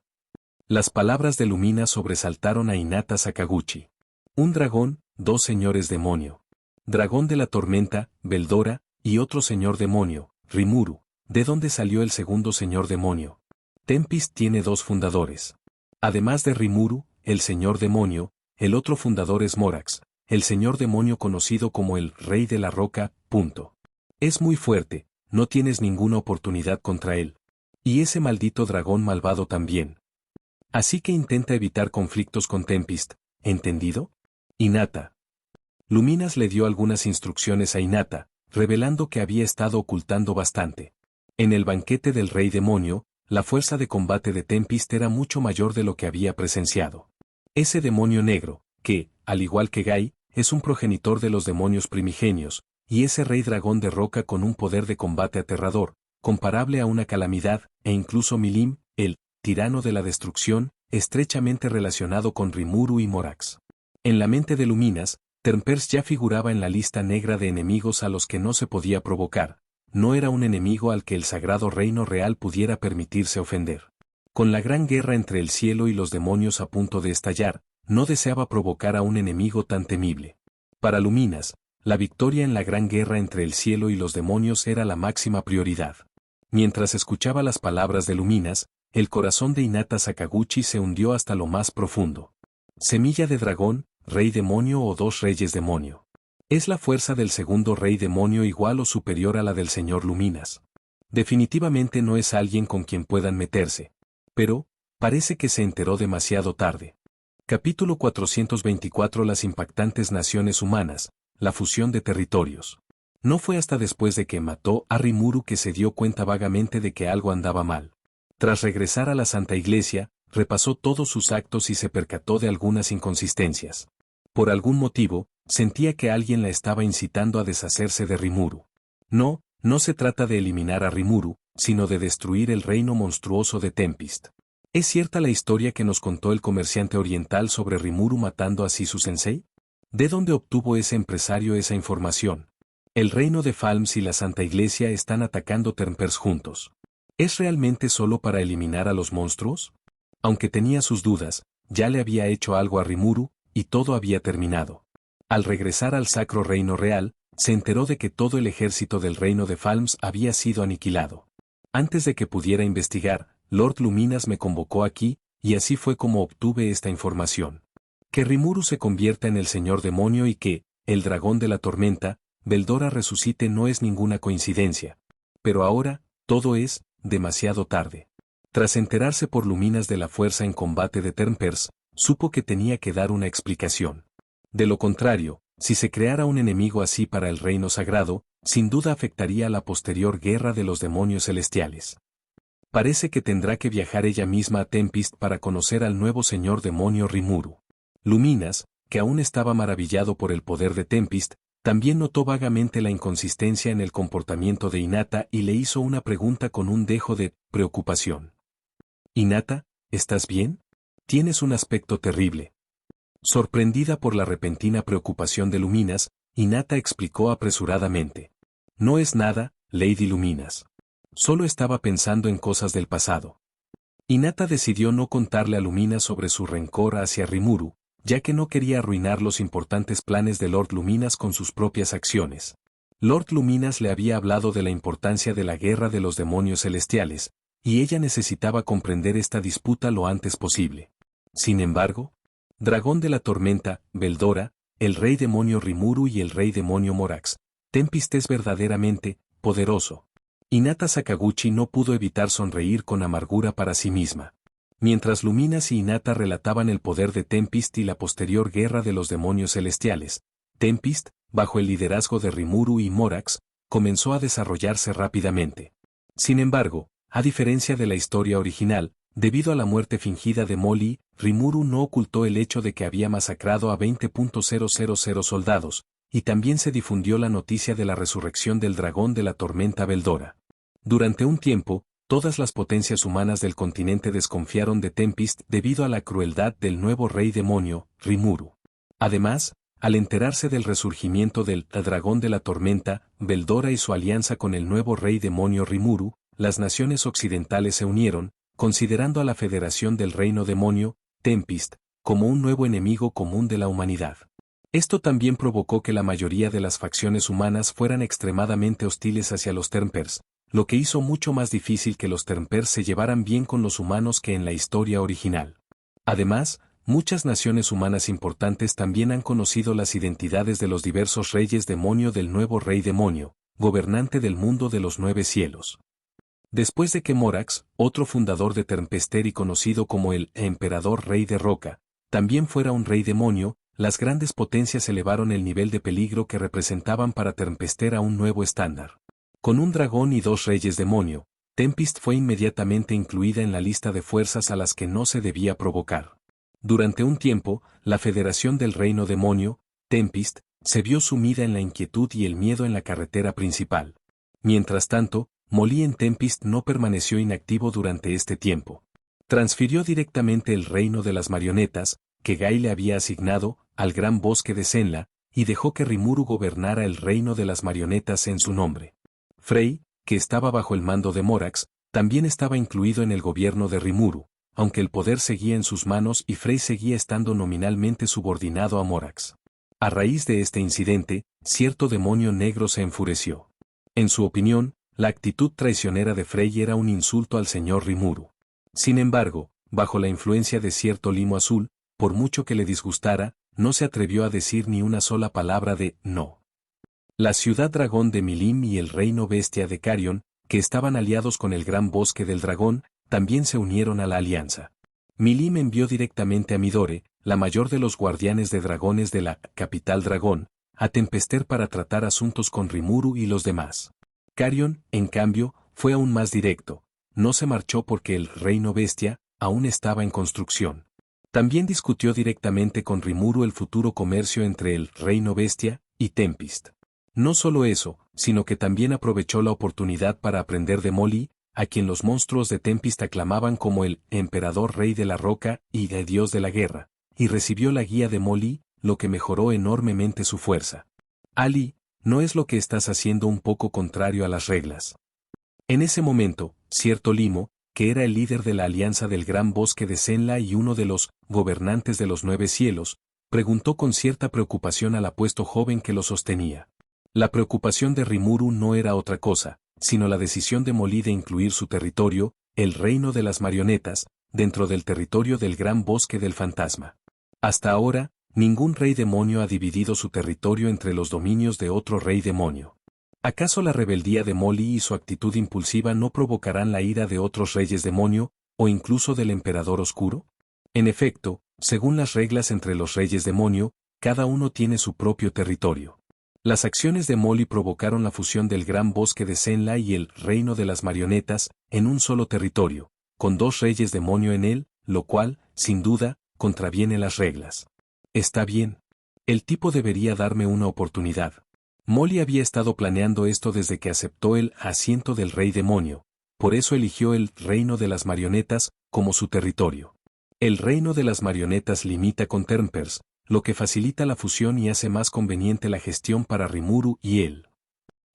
Las palabras de Lumina sobresaltaron a Hinata Sakaguchi. Un dragón, 2 señores demonio. Dragón de la tormenta, Veldora, y otro señor demonio, Rimuru. ¿De dónde salió el segundo señor demonio? Tempest tiene 2 fundadores. Además de Rimuru, el señor demonio, el otro fundador es Morax, el señor demonio conocido como el Rey de la Roca, punto. Es muy fuerte, no tienes ninguna oportunidad contra él. Y ese maldito dragón malvado también. Así que intenta evitar conflictos con Tempest, ¿entendido? Hinata. Luminas le dio algunas instrucciones a Hinata, revelando que había estado ocultando bastante. En el banquete del Rey Demonio, la fuerza de combate de Tempest era mucho mayor de lo que había presenciado. Ese demonio negro, que, al igual que Gai, es un progenitor de los demonios primigenios, y ese rey dragón de roca con un poder de combate aterrador, comparable a una calamidad, e incluso Milim, el tirano de la destrucción, estrechamente relacionado con Rimuru y Morax. En la mente de Luminas, Termpers ya figuraba en la lista negra de enemigos a los que no se podía provocar, no era un enemigo al que el sagrado reino real pudiera permitirse ofender. Con la gran guerra entre el cielo y los demonios a punto de estallar, no deseaba provocar a un enemigo tan temible. Para Luminas, la victoria en la gran guerra entre el cielo y los demonios era la máxima prioridad. Mientras escuchaba las palabras de Luminas, el corazón de Hinata Sakaguchi se hundió hasta lo más profundo. Semilla de dragón, rey demonio o dos reyes demonio. ¿Es la fuerza del segundo rey demonio igual o superior a la del señor Luminas? Definitivamente no es alguien con quien puedan meterse. Pero, parece que se enteró demasiado tarde. Capítulo 424. Las impactantes naciones humanas, la fusión de territorios. No fue hasta después de que mató a Rimuru que se dio cuenta vagamente de que algo andaba mal. Tras regresar a la Santa Iglesia, repasó todos sus actos y se percató de algunas inconsistencias. Por algún motivo, sentía que alguien la estaba incitando a deshacerse de Rimuru. No se trata de eliminar a Rimuru, sino de destruir el reino monstruoso de Tempest. ¿Es cierta la historia que nos contó el comerciante oriental sobre Rimuru matando a Shizu-sensei? ¿De dónde obtuvo ese empresario esa información? El reino de Falms y la Santa Iglesia están atacando Termpers juntos. ¿Es realmente solo para eliminar a los monstruos? Aunque tenía sus dudas, ya le había hecho algo a Rimuru, y todo había terminado. Al regresar al Sacro Reino Real, se enteró de que todo el ejército del reino de Falms había sido aniquilado. Antes de que pudiera investigar, Lord Luminas me convocó aquí, y así fue como obtuve esta información. Que Rimuru se convierta en el señor demonio y que, el dragón de la tormenta, Veldora resucite no es ninguna coincidencia. Pero ahora, todo es demasiado tarde. Tras enterarse por Luminas de la fuerza en combate de Termpers, supo que tenía que dar una explicación. De lo contrario, si se creara un enemigo así para el reino sagrado, sin duda afectaría a la posterior guerra de los demonios celestiales. Parece que tendrá que viajar ella misma a Tempest para conocer al nuevo señor demonio Rimuru. Luminas, que aún estaba maravillado por el poder de Tempest, también notó vagamente la inconsistencia en el comportamiento de Hinata y le hizo una pregunta con un dejo de preocupación. «Hinata, ¿estás bien? Tienes un aspecto terrible». Sorprendida por la repentina preocupación de Luminas, Hinata explicó apresuradamente. «No es nada, Lady Luminas. Solo estaba pensando en cosas del pasado». Hinata decidió no contarle a Luminas sobre su rencor hacia Rimuru, ya que no quería arruinar los importantes planes de Lord Luminas con sus propias acciones. Lord Luminas le había hablado de la importancia de la guerra de los demonios celestiales, y ella necesitaba comprender esta disputa lo antes posible. Sin embargo, Dragón de la Tormenta, Veldora, el rey demonio Rimuru y el rey demonio Morax, Tempest es verdaderamente poderoso. Hinata Sakaguchi no pudo evitar sonreír con amargura para sí misma. Mientras Luminas y Hinata relataban el poder de Tempest y la posterior guerra de los demonios celestiales, Tempest, bajo el liderazgo de Rimuru y Morax, comenzó a desarrollarse rápidamente. Sin embargo, a diferencia de la historia original, debido a la muerte fingida de Molly, Rimuru no ocultó el hecho de que había masacrado a 20.000 soldados, y también se difundió la noticia de la resurrección del dragón de la tormenta Veldora. Durante un tiempo, todas las potencias humanas del continente desconfiaron de Tempest debido a la crueldad del nuevo rey demonio, Rimuru. Además, al enterarse del resurgimiento del dragón de la tormenta, Veldora y su alianza con el nuevo rey demonio Rimuru, las naciones occidentales se unieron, considerando a la Federación del Reino Demonio, Tempest, como un nuevo enemigo común de la humanidad. Esto también provocó que la mayoría de las facciones humanas fueran extremadamente hostiles hacia los Termpers, lo que hizo mucho más difícil que los Termpers se llevaran bien con los humanos que en la historia original. Además, muchas naciones humanas importantes también han conocido las identidades de los diversos reyes demonio del nuevo rey demonio, gobernante del mundo de los 9 cielos. Después de que Morax, otro fundador de Termpester y conocido como el Emperador Rey de Roca, también fuera un rey demonio, las grandes potencias elevaron el nivel de peligro que representaban para Termpester a un nuevo estándar. Con un dragón y 2 reyes demonio, Tempest fue inmediatamente incluida en la lista de fuerzas a las que no se debía provocar. Durante un tiempo, la Federación del Reino Demonio, Tempest, se vio sumida en la inquietud y el miedo en la carretera principal. Mientras tanto, Molly en Tempest no permaneció inactivo durante este tiempo. Transfirió directamente el reino de las marionetas, que Gai le había asignado, al gran bosque de Senla, y dejó que Rimuru gobernara el reino de las marionetas en su nombre. Frey, que estaba bajo el mando de Morax, también estaba incluido en el gobierno de Rimuru, aunque el poder seguía en sus manos y Frey seguía estando nominalmente subordinado a Morax. A raíz de este incidente, cierto demonio negro se enfureció. En su opinión, la actitud traicionera de Frey era un insulto al señor Rimuru. Sin embargo, bajo la influencia de cierto limo azul, por mucho que le disgustara, no se atrevió a decir ni una sola palabra de no. La ciudad dragón de Milim y el reino bestia de Carion, que estaban aliados con el gran bosque del dragón, también se unieron a la alianza. Milim envió directamente a Midore, la mayor de los guardianes de dragones de la capital dragón, a Tempester para tratar asuntos con Rimuru y los demás. Carion, en cambio, fue aún más directo. No se marchó porque el reino bestia aún estaba en construcción. También discutió directamente con Rimuru el futuro comercio entre el reino bestia y Tempest. No solo eso, sino que también aprovechó la oportunidad para aprender de Molly, a quien los monstruos de Tempest aclamaban como el emperador rey de la roca y el dios de la guerra, y recibió la guía de Molly, lo que mejoró enormemente su fuerza. Ali, ¿no es lo que estás haciendo un poco contrario a las reglas? En ese momento, cierto limo, que era el líder de la alianza del gran bosque de Senla y uno de los gobernantes de los 9 cielos, preguntó con cierta preocupación al apuesto joven que lo sostenía. La preocupación de Rimuru no era otra cosa, sino la decisión de Molly de incluir su territorio, el reino de las marionetas, dentro del territorio del gran bosque del fantasma. Hasta ahora, ningún rey demonio ha dividido su territorio entre los dominios de otro rey demonio. ¿Acaso la rebeldía de Molly y su actitud impulsiva no provocarán la ira de otros reyes demonio, o incluso del emperador oscuro? En efecto, según las reglas entre los reyes demonio, cada uno tiene su propio territorio. Las acciones de Molly provocaron la fusión del gran bosque de Senla y el reino de las marionetas, en un solo territorio, con 2 reyes demonio en él, lo cual, sin duda, contraviene las reglas. Está bien. El tipo debería darme una oportunidad. Molly había estado planeando esto desde que aceptó el asiento del rey demonio, por eso eligió el reino de las marionetas como su territorio. El reino de las marionetas limita con Tempest, lo que facilita la fusión y hace más conveniente la gestión para Rimuru y él.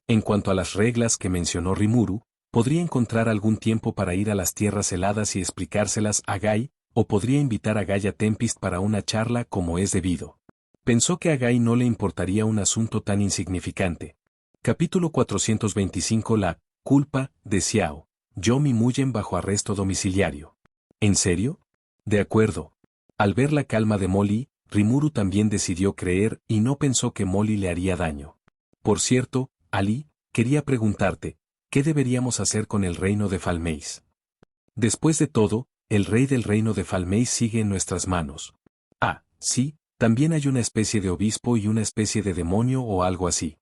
En cuanto a las reglas que mencionó Rimuru, podría encontrar algún tiempo para ir a las tierras heladas y explicárselas a Gai, o podría invitar a Gai a Tempest para una charla como es debido. Pensó que a Gai no le importaría un asunto tan insignificante. Capítulo 425. La culpa de Xiao. Yomi Muyen bajo arresto domiciliario. ¿En serio? De acuerdo. Al ver la calma de Molly, Rimuru también decidió creer y no pensó que Molly le haría daño. Por cierto, Ali, quería preguntarte, ¿qué deberíamos hacer con el reino de Falmeis? Después de todo, el rey del reino de Falmeis sigue en nuestras manos. Ah, sí, también hay una especie de obispo y una especie de demonio o algo así.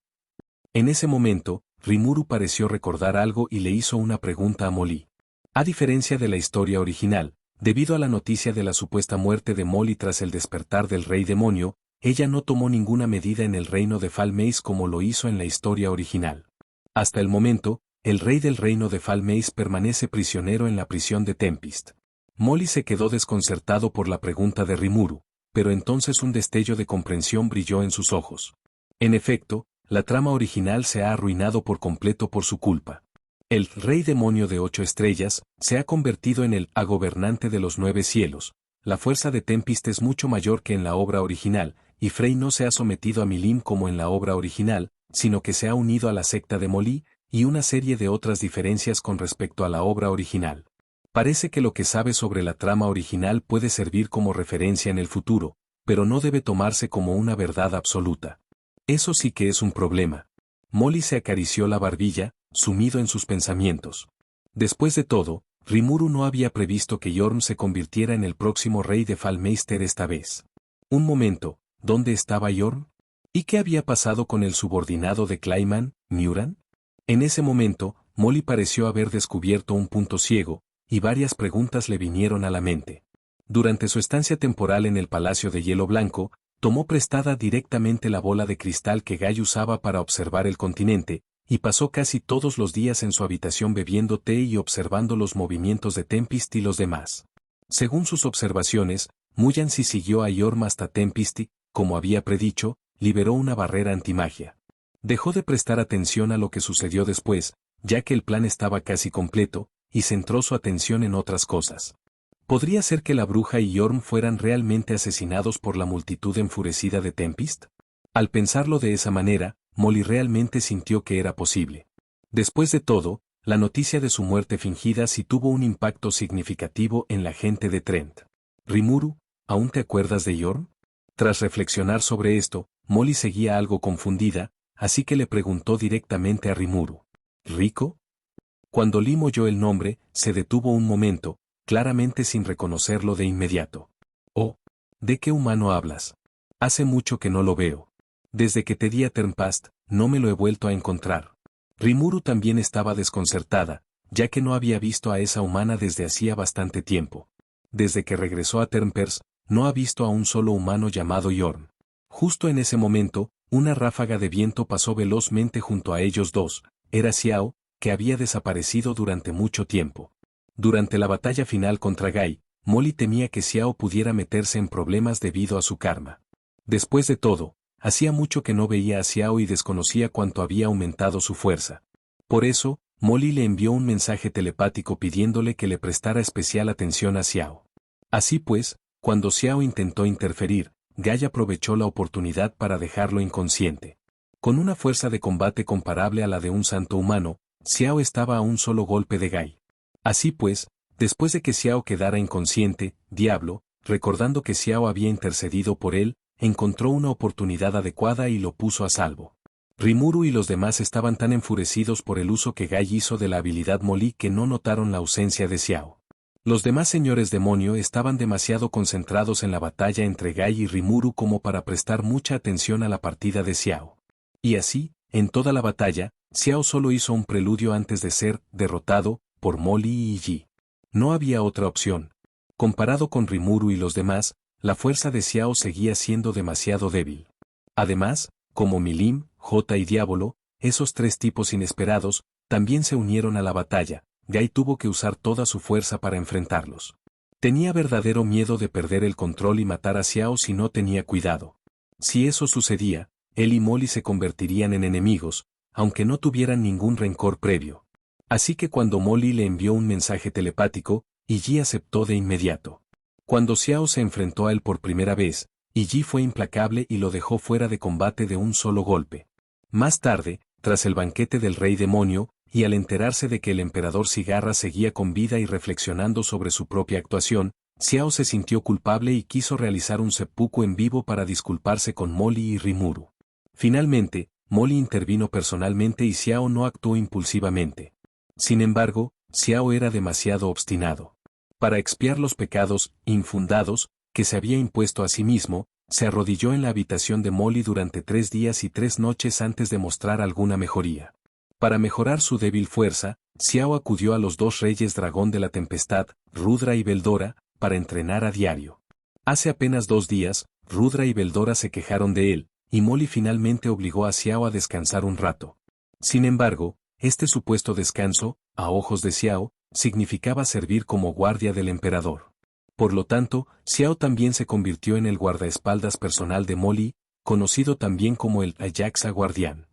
En ese momento, Rimuru pareció recordar algo y le hizo una pregunta a Molly. A diferencia de la historia original, debido a la noticia de la supuesta muerte de Molly tras el despertar del rey demonio, ella no tomó ninguna medida en el reino de Falmeis como lo hizo en la historia original. Hasta el momento, el rey del reino de Falmeis permanece prisionero en la prisión de Tempest. Molly se quedó desconcertado por la pregunta de Rimuru, pero entonces un destello de comprensión brilló en sus ojos. En efecto, la trama original se ha arruinado por completo por su culpa. El rey demonio de 8 estrellas se ha convertido en el gobernante de los 9 cielos. La fuerza de Tempest es mucho mayor que en la obra original, y Frey no se ha sometido a Milim como en la obra original, sino que se ha unido a la secta de Molly, y una serie de otras diferencias con respecto a la obra original. Parece que lo que sabe sobre la trama original puede servir como referencia en el futuro, pero no debe tomarse como una verdad absoluta. Eso sí que es un problema. Molly se acarició la barbilla, sumido en sus pensamientos. Después de todo, Rimuru no había previsto que Yorm se convirtiera en el próximo rey de Falmeister esta vez. Un momento, ¿dónde estaba Yorm? ¿Y qué había pasado con el subordinado de Clayman, Muran? En ese momento, Molly pareció haber descubierto un punto ciego, y varias preguntas le vinieron a la mente. Durante su estancia temporal en el Palacio de Hielo Blanco, tomó prestada directamente la bola de cristal que Gai usaba para observar el continente, y pasó casi todos los días en su habitación bebiendo té y observando los movimientos de Tempest y los demás. Según sus observaciones, Muyan sí siguió a Yorm hasta Tempest y, como había predicho, liberó una barrera antimagia. Dejó de prestar atención a lo que sucedió después, ya que el plan estaba casi completo, y centró su atención en otras cosas. ¿Podría ser que la bruja y Yorm fueran realmente asesinados por la multitud enfurecida de Tempest? Al pensarlo de esa manera, Molly realmente sintió que era posible. Después de todo, la noticia de su muerte fingida sí tuvo un impacto significativo en la gente de Trent. Rimuru, ¿aún te acuerdas de Yorm? Tras reflexionar sobre esto, Molly seguía algo confundida, así que le preguntó directamente a Rimuru. ¿Rico? Cuando Lim oyó el nombre, se detuvo un momento, claramente sin reconocerlo de inmediato. Oh, ¿de qué humano hablas? Hace mucho que no lo veo. Desde que te di a Tempest, no me lo he vuelto a encontrar. Rimuru también estaba desconcertada, ya que no había visto a esa humana desde hacía bastante tiempo. Desde que regresó a Tempest, no ha visto a un solo humano llamado Yorm. Justo en ese momento, una ráfaga de viento pasó velozmente junto a ellos dos. Era Xiao, que había desaparecido durante mucho tiempo. Durante la batalla final contra Gai, Molly temía que Xiao pudiera meterse en problemas debido a su karma. Después de todo, hacía mucho que no veía a Xiao y desconocía cuánto había aumentado su fuerza. Por eso, Molly le envió un mensaje telepático pidiéndole que le prestara especial atención a Xiao. Así pues, cuando Xiao intentó interferir, Gai aprovechó la oportunidad para dejarlo inconsciente. Con una fuerza de combate comparable a la de un santo humano, Xiao estaba a un solo golpe de Gai. Así pues, después de que Xiao quedara inconsciente, Diablo, recordando que Xiao había intercedido por él, encontró una oportunidad adecuada y lo puso a salvo. Rimuru y los demás estaban tan enfurecidos por el uso que Gai hizo de la habilidad Molly que no notaron la ausencia de Xiao. Los demás señores demonio estaban demasiado concentrados en la batalla entre Gai y Rimuru como para prestar mucha atención a la partida de Xiao. Y así, en toda la batalla, Xiao solo hizo un preludio antes de ser derrotado por Molly y Yi. No había otra opción. Comparado con Rimuru y los demás, la fuerza de Xiao seguía siendo demasiado débil. Además, como Milim, J y Diablo, esos tres tipos inesperados, también se unieron a la batalla. Gai tuvo que usar toda su fuerza para enfrentarlos. Tenía verdadero miedo de perder el control y matar a Xiao si no tenía cuidado. Si eso sucedía, él y Molly se convertirían en enemigos, aunque no tuvieran ningún rencor previo. Así que cuando Molly le envió un mensaje telepático, Yi aceptó de inmediato. Cuando Xiao se enfrentó a él por primera vez, Yi fue implacable y lo dejó fuera de combate de un solo golpe. Más tarde, tras el banquete del rey demonio, y al enterarse de que el emperador Cigarra seguía con vida y reflexionando sobre su propia actuación, Xiao se sintió culpable y quiso realizar un seppuku en vivo para disculparse con Molly y Rimuru. Finalmente, Molly intervino personalmente y Xiao no actuó impulsivamente. Sin embargo, Xiao era demasiado obstinado. Para expiar los pecados infundados que se había impuesto a sí mismo, se arrodilló en la habitación de Molly durante 3 días y 3 noches antes de mostrar alguna mejoría. Para mejorar su débil fuerza, Xiao acudió a los 2 reyes dragón de la tempestad, Rudra y Veldora, para entrenar a diario. Hace apenas 2 días, Rudra y Veldora se quejaron de él, y Molly finalmente obligó a Xiao a descansar un rato. Sin embargo, este supuesto descanso, a ojos de Xiao, significaba servir como guardia del emperador. Por lo tanto, Xiao también se convirtió en el guardaespaldas personal de Molly, conocido también como el Ajaxa guardián.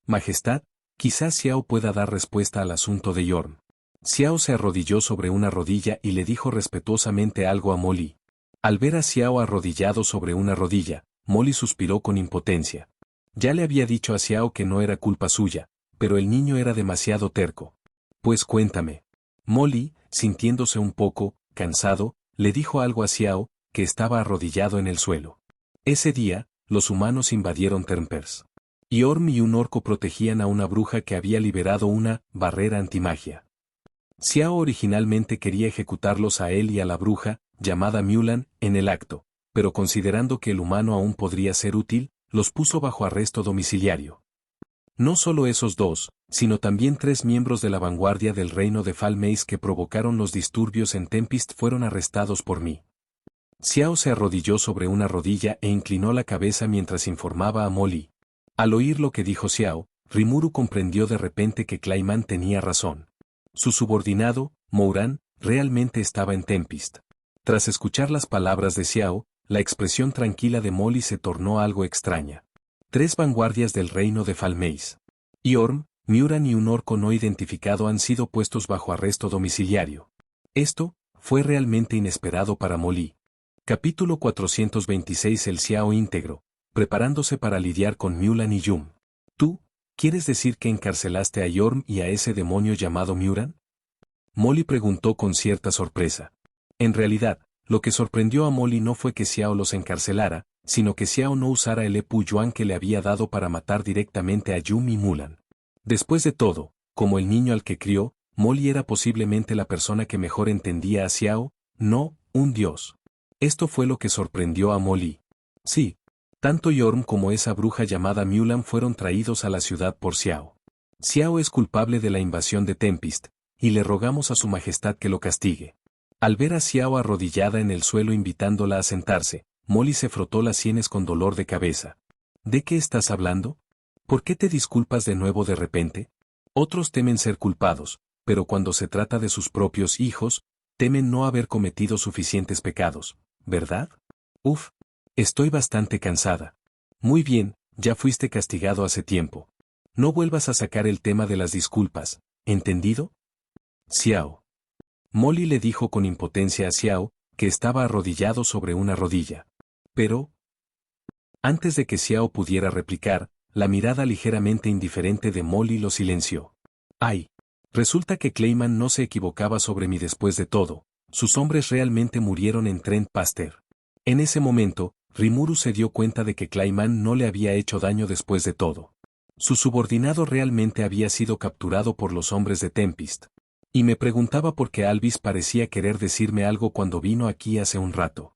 Majestad, quizás Xiao pueda dar respuesta al asunto de Yorm. Xiao se arrodilló sobre una rodilla y le dijo respetuosamente algo a Molly. Al ver a Xiao arrodillado sobre una rodilla, Molly suspiró con impotencia. Ya le había dicho a Xiao que no era culpa suya, pero el niño era demasiado terco. Pues cuéntame. Molly, sintiéndose un poco cansado, le dijo algo a Xiao, que estaba arrodillado en el suelo. Ese día, los humanos invadieron Tempest. Yorm y un orco protegían a una bruja que había liberado una barrera antimagia. Xiao originalmente quería ejecutarlos a él y a la bruja, llamada Mulan, en el acto, pero considerando que el humano aún podría ser útil, los puso bajo arresto domiciliario. No solo esos dos, sino también 3 miembros de la vanguardia del reino de Falmeis que provocaron los disturbios en Tempest fueron arrestados por mí. Xiao se arrodilló sobre una rodilla e inclinó la cabeza mientras informaba a Molly. Al oír lo que dijo Xiao, Rimuru comprendió de repente que Clayman tenía razón. Su subordinado, Mouran, realmente estaba en Tempest. Tras escuchar las palabras de Xiao, la expresión tranquila de Molly se tornó algo extraña. 3 vanguardias del reino de Falmeis. Yorm, Muran y un orco no identificado han sido puestos bajo arresto domiciliario. Esto fue realmente inesperado para Molly. Capítulo 426. El Xiao íntegro, preparándose para lidiar con Mulan y Yum. ¿Tú, quieres decir que encarcelaste a Yorm y a ese demonio llamado Muran? Molly preguntó con cierta sorpresa. En realidad, lo que sorprendió a Molly no fue que Xiao los encarcelara, sino que Xiao no usara el Epu Yuan que le había dado para matar directamente a Yum y Mulan. Después de todo, como el niño al que crió, Molly era posiblemente la persona que mejor entendía a Xiao, no un dios. Esto fue lo que sorprendió a Molly. Sí, tanto Yorm como esa bruja llamada Mulan fueron traídos a la ciudad por Xiao. Xiao es culpable de la invasión de Tempest, y le rogamos a su majestad que lo castigue. Al ver a Xiao arrodillada en el suelo invitándola a sentarse, Molly se frotó las sienes con dolor de cabeza. ¿De qué estás hablando? ¿Por qué te disculpas de nuevo de repente? Otros temen ser culpados, pero cuando se trata de sus propios hijos, temen no haber cometido suficientes pecados, ¿verdad? Uf, estoy bastante cansada. Muy bien, ya fuiste castigado hace tiempo. No vuelvas a sacar el tema de las disculpas, ¿entendido? Xiao. Molly le dijo con impotencia a Xiao, que estaba arrodillado sobre una rodilla. Pero, antes de que Xiao pudiera replicar, la mirada ligeramente indiferente de Molly lo silenció. ¡Ay! Resulta que Clayman no se equivocaba sobre mí después de todo. Sus hombres realmente murieron en Trent Paster. En ese momento, Rimuru se dio cuenta de que Clayman no le había hecho daño después de todo. Su subordinado realmente había sido capturado por los hombres de Tempest. Y me preguntaba por qué Alvis parecía querer decirme algo cuando vino aquí hace un rato.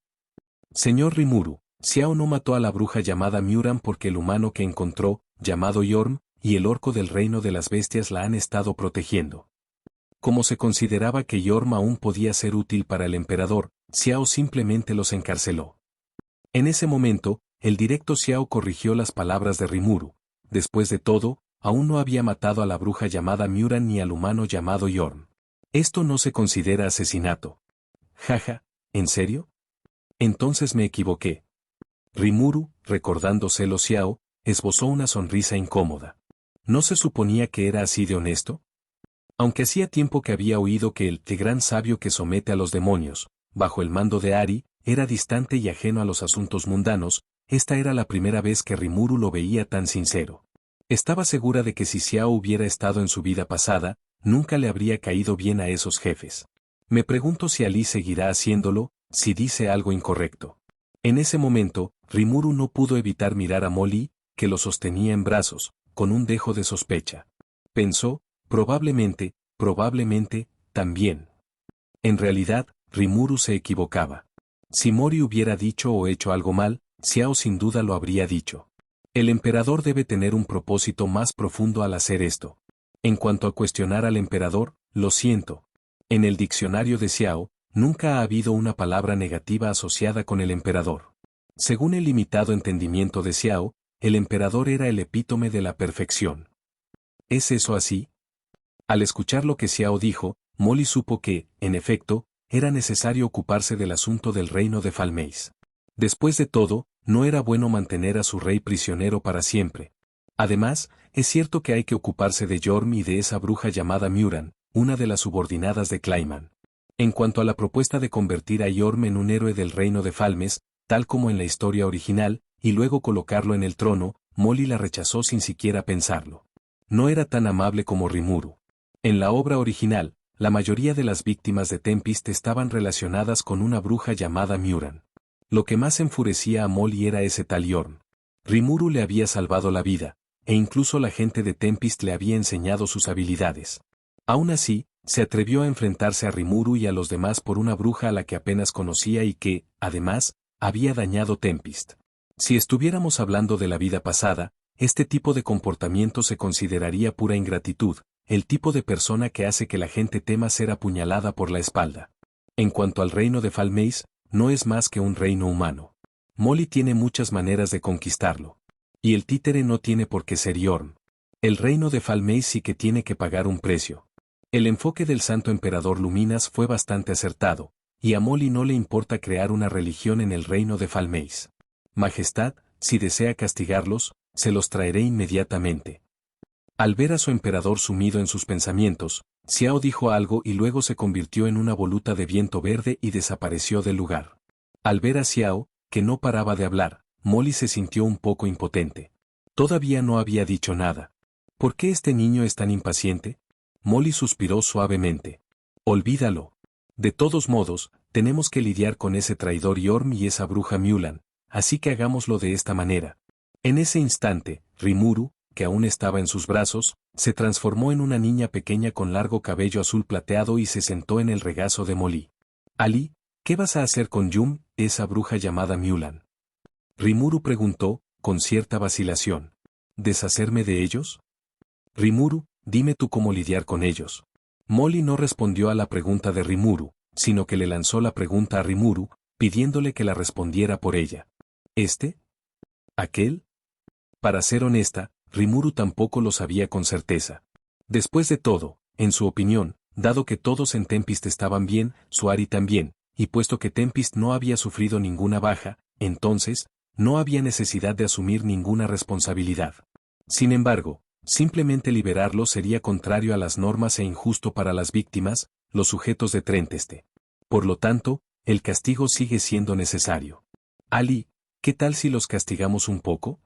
Señor Rimuru, Xiao no mató a la bruja llamada Muran porque el humano que encontró, llamado Yorm, y el orco del reino de las bestias la han estado protegiendo. Como se consideraba que Yorm aún podía ser útil para el emperador, Xiao simplemente los encarceló. En ese momento, el directo Xiao corrigió las palabras de Rimuru. Después de todo, aún no había matado a la bruja llamada Muran ni al humano llamado Yorm. Esto no se considera asesinato. Jaja, ¿en serio? Entonces me equivoqué. Rimuru, recordándoselo Xiao, esbozó una sonrisa incómoda. ¿No se suponía que era así de honesto? Aunque hacía tiempo que había oído que el gran sabio que somete a los demonios, bajo el mando de Ari, era distante y ajeno a los asuntos mundanos, esta era la primera vez que Rimuru lo veía tan sincero. Estaba segura de que si Xiao hubiera estado en su vida pasada, nunca le habría caído bien a esos jefes. Me pregunto si Ali seguirá haciéndolo, si dice algo incorrecto. En ese momento, Rimuru no pudo evitar mirar a Molly, que lo sostenía en brazos, con un dejo de sospecha. Pensó, probablemente, también. En realidad, Rimuru se equivocaba. Si Mori hubiera dicho o hecho algo mal, Xiao sin duda lo habría dicho. El emperador debe tener un propósito más profundo al hacer esto. En cuanto a cuestionar al emperador, lo siento. En el diccionario de Xiao, nunca ha habido una palabra negativa asociada con el emperador. Según el limitado entendimiento de Xiao, el emperador era el epítome de la perfección. ¿Es eso así? Al escuchar lo que Xiao dijo, Molly supo que, en efecto, era necesario ocuparse del asunto del reino de Falmeis. Después de todo, no era bueno mantener a su rey prisionero para siempre. Además, es cierto que hay que ocuparse de Yorm y de esa bruja llamada Muran, una de las subordinadas de Clayman. En cuanto a la propuesta de convertir a Yorm en un héroe del reino de Falmes, tal como en la historia original, y luego colocarlo en el trono, Molly la rechazó sin siquiera pensarlo. No era tan amable como Rimuru. En la obra original, la mayoría de las víctimas de Tempest estaban relacionadas con una bruja llamada Muran. Lo que más enfurecía a Molly era ese tal Yorm. Rimuru le había salvado la vida, e incluso la gente de Tempest le había enseñado sus habilidades. Aún así, se atrevió a enfrentarse a Rimuru y a los demás por una bruja a la que apenas conocía y que, además, había dañado Tempest. Si estuviéramos hablando de la vida pasada, este tipo de comportamiento se consideraría pura ingratitud, el tipo de persona que hace que la gente tema ser apuñalada por la espalda. En cuanto al reino de Falmeis, no es más que un reino humano. Molly tiene muchas maneras de conquistarlo. Y el títere no tiene por qué ser Yorm. El reino de Falmeis sí que tiene que pagar un precio. El enfoque del santo emperador Luminas fue bastante acertado, y a Molly no le importa crear una religión en el reino de Falmeis. Majestad, si desea castigarlos, se los traeré inmediatamente. Al ver a su emperador sumido en sus pensamientos, Xiao dijo algo y luego se convirtió en una voluta de viento verde y desapareció del lugar. Al ver a Xiao, que no paraba de hablar, Molly se sintió un poco impotente. Todavía no había dicho nada. ¿Por qué este niño es tan impaciente? Molly suspiró suavemente. Olvídalo. De todos modos, tenemos que lidiar con ese traidor Yorm y esa bruja Mulan, así que hagámoslo de esta manera. En ese instante, Rimuru, que aún estaba en sus brazos, se transformó en una niña pequeña con largo cabello azul plateado y se sentó en el regazo de Molly. Ali, ¿qué vas a hacer con Yum, esa bruja llamada Mulan? Rimuru preguntó, con cierta vacilación. ¿Deshacerme de ellos? Rimuru, dime tú cómo lidiar con ellos. Molly no respondió a la pregunta de Rimuru, sino que le lanzó la pregunta a Rimuru, pidiéndole que la respondiera por ella. ¿Este? ¿Aquel? Para ser honesta, Rimuru tampoco lo sabía con certeza. Después de todo, en su opinión, dado que todos en Tempest estaban bien, Suari también, y puesto que Tempest no había sufrido ninguna baja, entonces, no había necesidad de asumir ninguna responsabilidad. Sin embargo, simplemente liberarlo sería contrario a las normas e injusto para las víctimas, los sujetos de Trenteste. Por lo tanto, el castigo sigue siendo necesario. Ali, ¿qué tal si los castigamos un poco?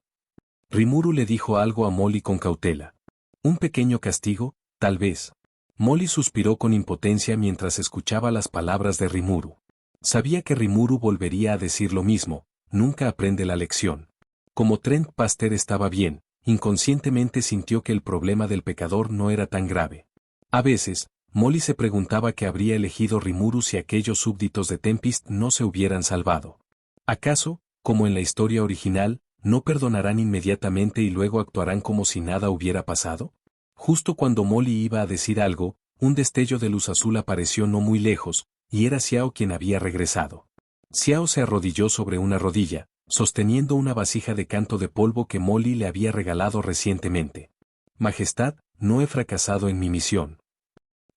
Rimuru le dijo algo a Molly con cautela. Un pequeño castigo, tal vez. Molly suspiró con impotencia mientras escuchaba las palabras de Rimuru. Sabía que Rimuru volvería a decir lo mismo, nunca aprende la lección. Como Trent Pastor estaba bien, inconscientemente sintió que el problema del pecador no era tan grave. A veces, Molly se preguntaba qué habría elegido Rimuru si aquellos súbditos de Tempest no se hubieran salvado. ¿Acaso, como en la historia original, no perdonarán inmediatamente y luego actuarán como si nada hubiera pasado? Justo cuando Molly iba a decir algo, un destello de luz azul apareció no muy lejos, y era Xiao quien había regresado. Xiao se arrodilló sobre una rodilla, sosteniendo una vasija de canto de polvo que Molly le había regalado recientemente. Majestad, no he fracasado en mi misión.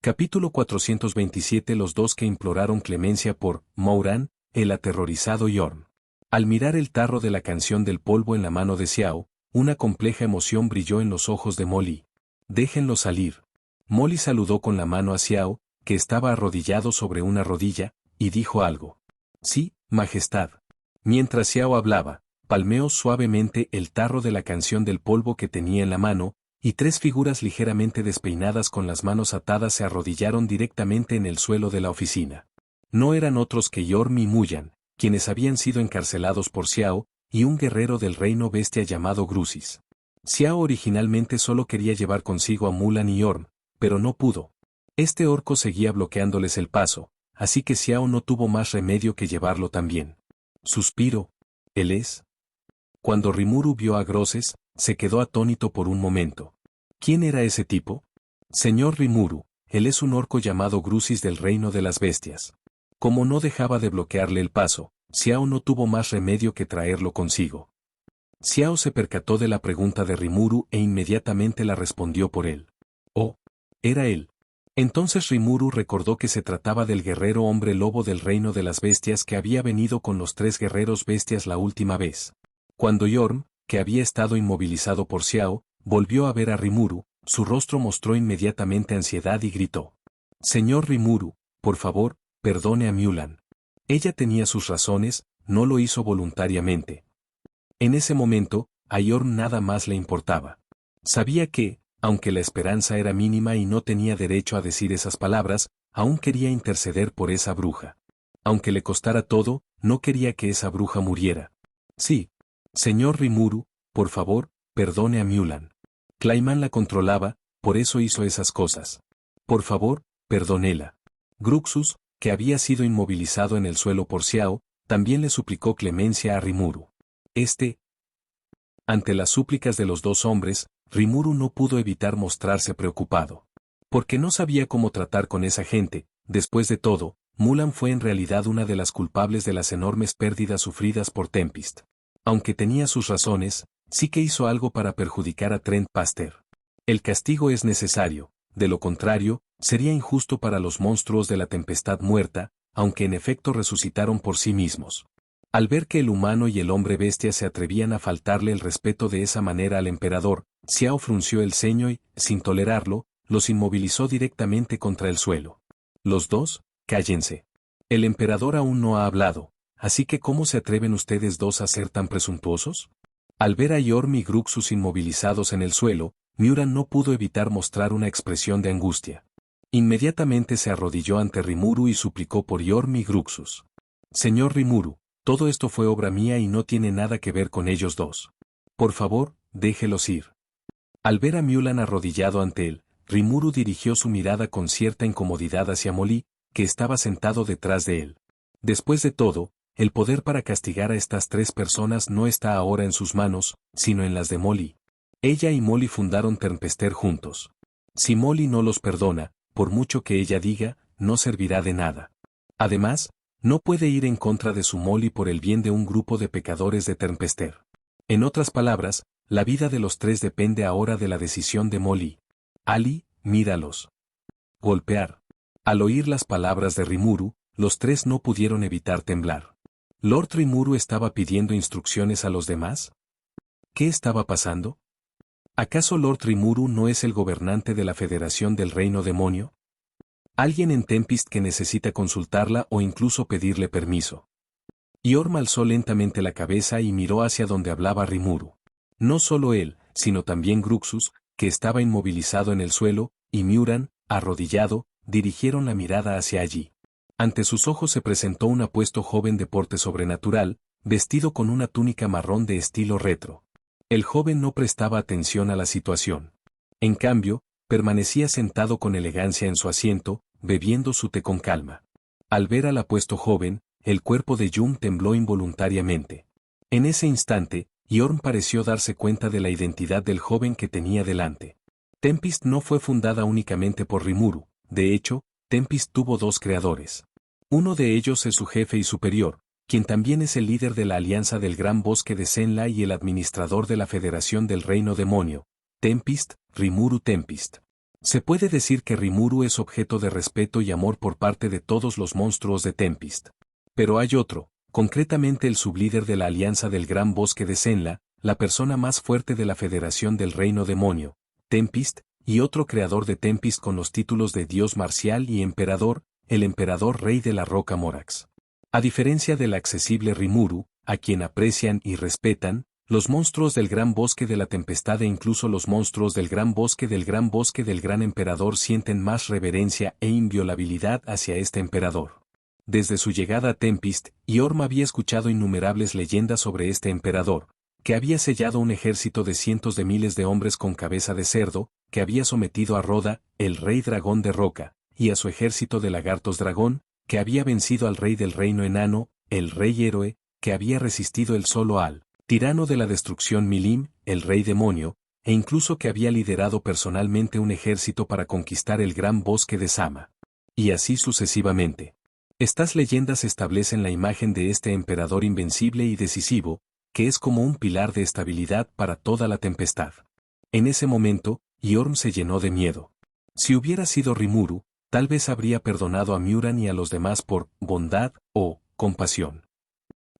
Capítulo 427. Los dos que imploraron clemencia por Mouran, el aterrorizado Yorm. Al mirar el tarro de la canción del polvo en la mano de Xiao, una compleja emoción brilló en los ojos de Molly. Déjenlo salir. Molly saludó con la mano a Xiao, que estaba arrodillado sobre una rodilla, y dijo algo. Sí, Majestad. Mientras Xiao hablaba, palmeó suavemente el tarro de la canción del polvo que tenía en la mano, y tres figuras ligeramente despeinadas con las manos atadas se arrodillaron directamente en el suelo de la oficina. No eran otros que Yorm y Mulan, quienes habían sido encarcelados por Xiao, y un guerrero del reino bestia llamado Grusis. Xiao originalmente solo quería llevar consigo a Mulan y Yorm, pero no pudo. Este orco seguía bloqueándoles el paso, así que Xiao no tuvo más remedio que llevarlo también. Suspiro. ¿Él es? Cuando Rimuru vio a Groses, se quedó atónito por un momento. ¿Quién era ese tipo? Señor Rimuru, él es un orco llamado Grusis del reino de las bestias. Como no dejaba de bloquearle el paso, Xiao no tuvo más remedio que traerlo consigo. Xiao se percató de la pregunta de Rimuru e inmediatamente la respondió por él. Oh, era él. Entonces Rimuru recordó que se trataba del guerrero hombre lobo del reino de las bestias que había venido con los tres guerreros bestias la última vez. Cuando Yorm, que había estado inmovilizado por Xiao, volvió a ver a Rimuru, su rostro mostró inmediatamente ansiedad y gritó. Señor Rimuru, por favor, perdone a Mulan. Ella tenía sus razones, no lo hizo voluntariamente. En ese momento, a Yorm nada más le importaba. Sabía que, aunque la esperanza era mínima y no tenía derecho a decir esas palabras, aún quería interceder por esa bruja. Aunque le costara todo, no quería que esa bruja muriera. Sí. Señor Rimuru, por favor, perdone a Mulan. Clayman la controlaba, por eso hizo esas cosas. Por favor, perdónela. Gruxus, que había sido inmovilizado en el suelo por Xiao, también le suplicó clemencia a Rimuru. Ante las súplicas de los dos hombres, Rimuru no pudo evitar mostrarse preocupado. Porque no sabía cómo tratar con esa gente. Después de todo, Mulan fue en realidad una de las culpables de las enormes pérdidas sufridas por Tempest. Aunque tenía sus razones, sí que hizo algo para perjudicar a Trent Pastor. El castigo es necesario, de lo contrario, sería injusto para los monstruos de la tempestad muerta, aunque en efecto resucitaron por sí mismos. Al ver que el humano y el hombre bestia se atrevían a faltarle el respeto de esa manera al emperador, Xiao frunció el ceño y, sin tolerarlo, los inmovilizó directamente contra el suelo. Los dos, cállense. El emperador aún no ha hablado, así que ¿cómo se atreven ustedes dos a ser tan presuntuosos? Al ver a Yorm y Gruxus inmovilizados en el suelo, Miura no pudo evitar mostrar una expresión de angustia. Inmediatamente se arrodilló ante Rimuru y suplicó por Yorm y Gruxus. Señor Rimuru, todo esto fue obra mía y no tiene nada que ver con ellos dos. Por favor, déjelos ir. Al ver a Mulan arrodillado ante él, Rimuru dirigió su mirada con cierta incomodidad hacia Molly, que estaba sentado detrás de él. Después de todo, el poder para castigar a estas tres personas no está ahora en sus manos, sino en las de Molly. Ella y Molly fundaron Tempester juntos. Si Molly no los perdona, por mucho que ella diga, no servirá de nada. Además, no puede ir en contra de su Molly por el bien de un grupo de pecadores de Tempester. En otras palabras, la vida de los tres depende ahora de la decisión de Molly. Ali, míralos. Golpear. Al oír las palabras de Rimuru, los tres no pudieron evitar temblar. ¿Lord Rimuru estaba pidiendo instrucciones a los demás? ¿Qué estaba pasando? ¿Acaso Lord Rimuru no es el gobernante de la Federación del Reino Demonio? ¿Alguien en Tempest que necesita consultarla o incluso pedirle permiso? Yorm alzó lentamente la cabeza y miró hacia donde hablaba Rimuru. No solo él, sino también Gruxus, que estaba inmovilizado en el suelo, y Muran, arrodillado, dirigieron la mirada hacia allí. Ante sus ojos se presentó un apuesto joven de porte sobrenatural, vestido con una túnica marrón de estilo retro. El joven no prestaba atención a la situación. En cambio, permanecía sentado con elegancia en su asiento, bebiendo su té con calma. Al ver al apuesto joven, el cuerpo de Yum tembló involuntariamente. En ese instante, Yorm pareció darse cuenta de la identidad del joven que tenía delante. Tempest no fue fundada únicamente por Rimuru, de hecho, Tempest tuvo dos creadores. Uno de ellos es su jefe y superior, quien también es el líder de la Alianza del Gran Bosque de Zenla y el administrador de la Federación del Reino Demonio, Tempest, Rimuru Tempest. Se puede decir que Rimuru es objeto de respeto y amor por parte de todos los monstruos de Tempest. Pero hay otro, concretamente el sublíder de la Alianza del Gran Bosque de Zenla, la persona más fuerte de la Federación del Reino Demonio, Tempest, y otro creador de Tempest con los títulos de Dios Marcial y Emperador, el Emperador Rey de la Roca Morax. A diferencia del accesible Rimuru, a quien aprecian y respetan, los monstruos del Gran Bosque de la Tempestad e incluso los monstruos del Gran Bosque del Gran Emperador sienten más reverencia e inviolabilidad hacia este emperador. Desde su llegada a Tempest, Yorm había escuchado innumerables leyendas sobre este emperador, que había sellado un ejército de cientos de miles de hombres con cabeza de cerdo, que había sometido a Roda, el rey dragón de roca, y a su ejército de lagartos dragón, que había vencido al rey del reino enano, el rey héroe, que había resistido el solo al tirano de la destrucción Milim, el rey demonio, e incluso que había liderado personalmente un ejército para conquistar el gran bosque de Sama. Y así sucesivamente. Estas leyendas establecen la imagen de este emperador invencible y decisivo, que es como un pilar de estabilidad para toda la tempestad. En ese momento, Yorm se llenó de miedo. Si hubiera sido Rimuru, tal vez habría perdonado a Muran y a los demás por bondad o compasión.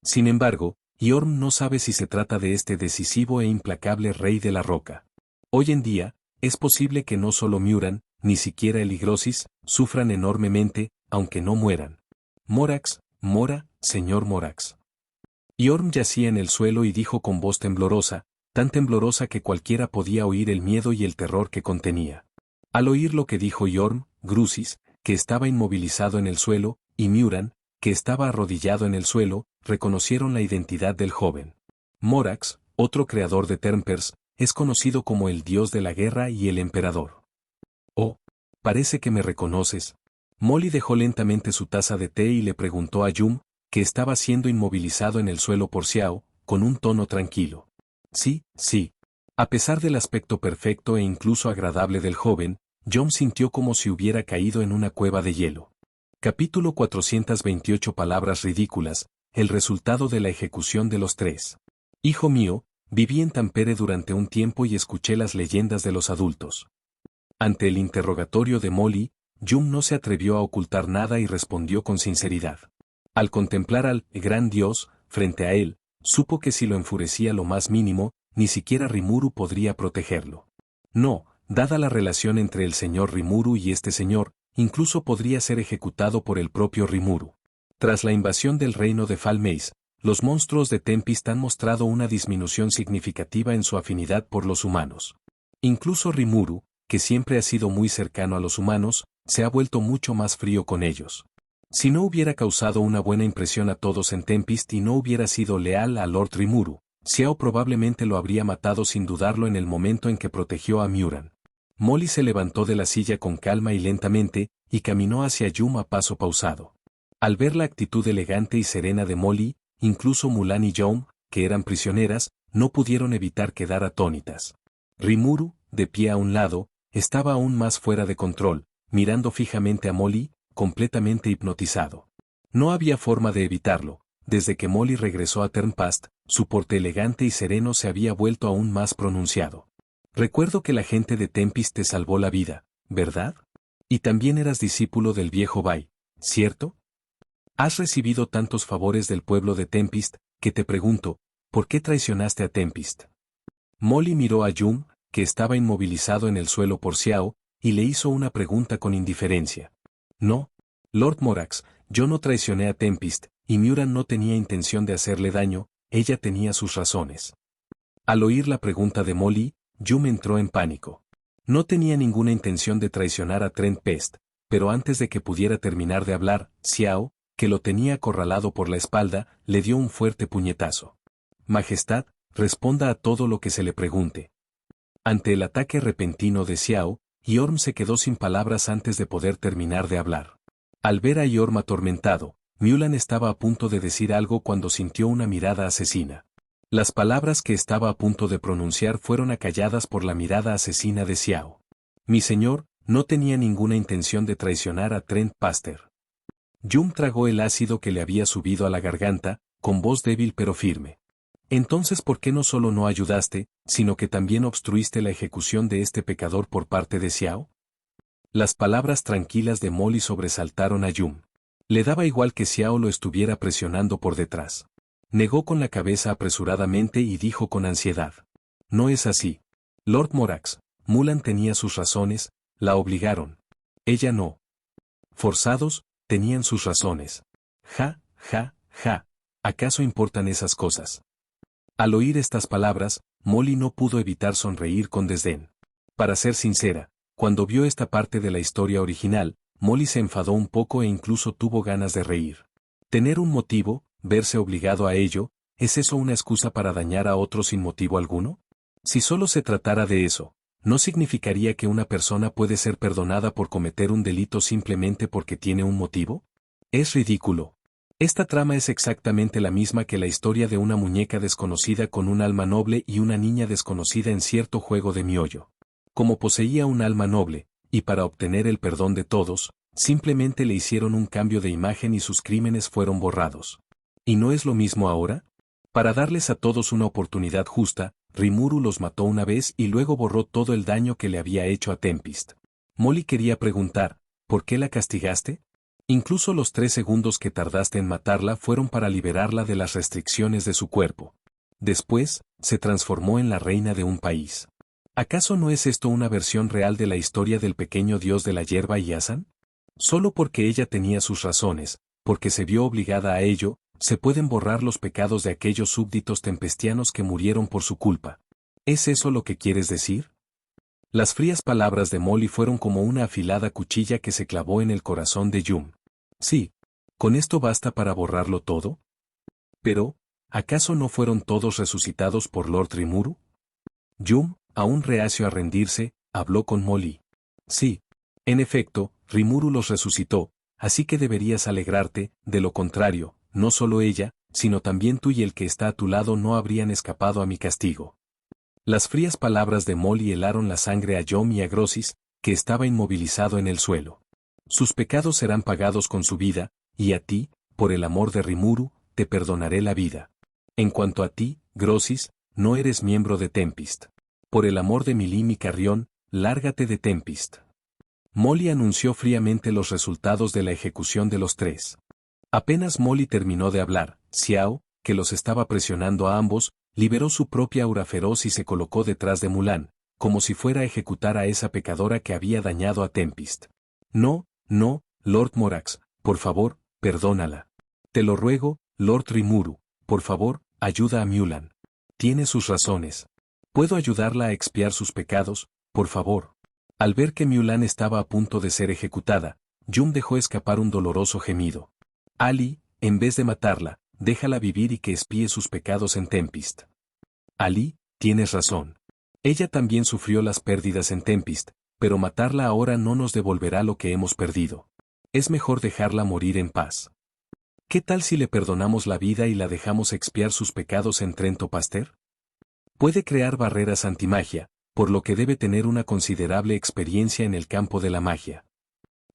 Sin embargo, Yorm no sabe si se trata de este decisivo e implacable rey de la roca. Hoy en día, es posible que no solo Muran, ni siquiera el Igrosis, sufran enormemente, aunque no mueran. Morax, Mora, señor Morax. Yorm yacía en el suelo y dijo con voz temblorosa, tan temblorosa que cualquiera podía oír el miedo y el terror que contenía. Al oír lo que dijo Yorm, Grusis, que estaba inmovilizado en el suelo, y Muran, que estaba arrodillado en el suelo, reconocieron la identidad del joven. Morax, otro creador de Tempest, es conocido como el dios de la guerra y el emperador. Oh, parece que me reconoces. Molly dejó lentamente su taza de té y le preguntó a Yum, que estaba siendo inmovilizado en el suelo por Xiao, con un tono tranquilo. Sí, sí. A pesar del aspecto perfecto e incluso agradable del joven, Yum sintió como si hubiera caído en una cueva de hielo. Capítulo 428 Palabras ridículas, el resultado de la ejecución de los tres. Hijo mío, viví en Tampere durante un tiempo y escuché las leyendas de los adultos. Ante el interrogatorio de Molly, Yum no se atrevió a ocultar nada y respondió con sinceridad. Al contemplar al gran dios, frente a él, supo que si lo enfurecía lo más mínimo, ni siquiera Rimuru podría protegerlo. No, dada la relación entre el señor Rimuru y este señor, incluso podría ser ejecutado por el propio Rimuru. Tras la invasión del reino de Falmeis, los monstruos de Tempest han mostrado una disminución significativa en su afinidad por los humanos. Incluso Rimuru, que siempre ha sido muy cercano a los humanos, se ha vuelto mucho más frío con ellos. Si no hubiera causado una buena impresión a todos en Tempest y no hubiera sido leal a Lord Rimuru, Xiao probablemente lo habría matado sin dudarlo en el momento en que protegió a Muran. Molly se levantó de la silla con calma y lentamente, y caminó hacia Yum a paso pausado. Al ver la actitud elegante y serena de Molly, incluso Mulan y Yum, que eran prisioneras, no pudieron evitar quedar atónitas. Rimuru, de pie a un lado, estaba aún más fuera de control, mirando fijamente a Molly, completamente hipnotizado. No había forma de evitarlo. Desde que Molly regresó a Turnpast, su porte elegante y sereno se había vuelto aún más pronunciado. Recuerdo que la gente de Tempest te salvó la vida, ¿verdad? Y también eras discípulo del viejo Bai, ¿cierto? Has recibido tantos favores del pueblo de Tempest, que te pregunto, ¿por qué traicionaste a Tempest? Molly miró a Yum, que estaba inmovilizado en el suelo por Xiao, y le hizo una pregunta con indiferencia. No, Lord Morax, yo no traicioné a Tempest, y Muran no tenía intención de hacerle daño, ella tenía sus razones. Al oír la pregunta de Molly, Yum entró en pánico. No tenía ninguna intención de traicionar a Turnpest, pero antes de que pudiera terminar de hablar, Xiao, que lo tenía acorralado por la espalda, le dio un fuerte puñetazo. Majestad, responda a todo lo que se le pregunte. Ante el ataque repentino de Xiao, Yorm se quedó sin palabras antes de poder terminar de hablar. Al ver a Yorm atormentado, Mulan estaba a punto de decir algo cuando sintió una mirada asesina. Las palabras que estaba a punto de pronunciar fueron acalladas por la mirada asesina de Xiao. Mi señor, no tenía ninguna intención de traicionar a Trent Paster. Yum tragó el ácido que le había subido a la garganta, con voz débil pero firme. Entonces, ¿por qué no solo no ayudaste, sino que también obstruiste la ejecución de este pecador por parte de Xiao? Las palabras tranquilas de Molly sobresaltaron a Yum. Le daba igual que Xiao lo estuviera presionando por detrás. Negó con la cabeza apresuradamente y dijo con ansiedad. No es así. Lord Morax, Mulan tenía sus razones, la obligaron. Ella no. Forzados, tenían sus razones. Ja, ja, ja. ¿Acaso importan esas cosas? Al oír estas palabras, Molly no pudo evitar sonreír con desdén. Para ser sincera, cuando vio esta parte de la historia original, Molly se enfadó un poco e incluso tuvo ganas de reír. Tener un motivo, verse obligado a ello, ¿es eso una excusa para dañar a otro sin motivo alguno? Si solo se tratara de eso, ¿no significaría que una persona puede ser perdonada por cometer un delito simplemente porque tiene un motivo? Es ridículo. Esta trama es exactamente la misma que la historia de una muñeca desconocida con un alma noble y una niña desconocida en cierto juego de miollo. Como poseía un alma noble, y para obtener el perdón de todos, simplemente le hicieron un cambio de imagen y sus crímenes fueron borrados. ¿Y no es lo mismo ahora? Para darles a todos una oportunidad justa, Rimuru los mató una vez y luego borró todo el daño que le había hecho a Tempest. Molly quería preguntar, ¿por qué la castigaste? Incluso los 3 segundos que tardaste en matarla fueron para liberarla de las restricciones de su cuerpo. Después, se transformó en la reina de un país. ¿Acaso no es esto una versión real de la historia del pequeño dios de la hierba Yasan? Solo porque ella tenía sus razones, porque se vio obligada a ello, se pueden borrar los pecados de aquellos súbditos tempestianos que murieron por su culpa. ¿Es eso lo que quieres decir? Las frías palabras de Molly fueron como una afilada cuchilla que se clavó en el corazón de Yum. Sí. ¿Con esto basta para borrarlo todo? Pero, ¿acaso no fueron todos resucitados por Lord Rimuru? Yum, aún reacio a rendirse, habló con Molly. Sí. En efecto, Rimuru los resucitó, así que deberías alegrarte, de lo contrario, no solo ella, sino también tú y el que está a tu lado no habrían escapado a mi castigo. Las frías palabras de Molly helaron la sangre a Yum y a Grossis, que estaba inmovilizado en el suelo. Sus pecados serán pagados con su vida, y a ti, por el amor de Rimuru, te perdonaré la vida. En cuanto a ti, Grossis, no eres miembro de Tempest. Por el amor de Milim y Carrión, lárgate de Tempest. Molly anunció fríamente los resultados de la ejecución de los 3. Apenas Molly terminó de hablar, Xiao, que los estaba presionando a ambos, liberó su propia aura feroz y se colocó detrás de Mulan, como si fuera a ejecutar a esa pecadora que había dañado a Tempest. No, no, Lord Morax, por favor, perdónala. Te lo ruego, Lord Rimuru, por favor, ayuda a Mulan. Tiene sus razones. ¿Puedo ayudarla a expiar sus pecados, por favor? Al ver que Mulan estaba a punto de ser ejecutada, Yum dejó escapar un doloroso gemido. Ali, en vez de matarla, déjala vivir y que expíe sus pecados en Tempest. Ali, tienes razón. Ella también sufrió las pérdidas en Tempest, pero matarla ahora no nos devolverá lo que hemos perdido. Es mejor dejarla morir en paz. ¿Qué tal si le perdonamos la vida y la dejamos expiar sus pecados en Trento Paster? Puede crear barreras antimagia, por lo que debe tener una considerable experiencia en el campo de la magia.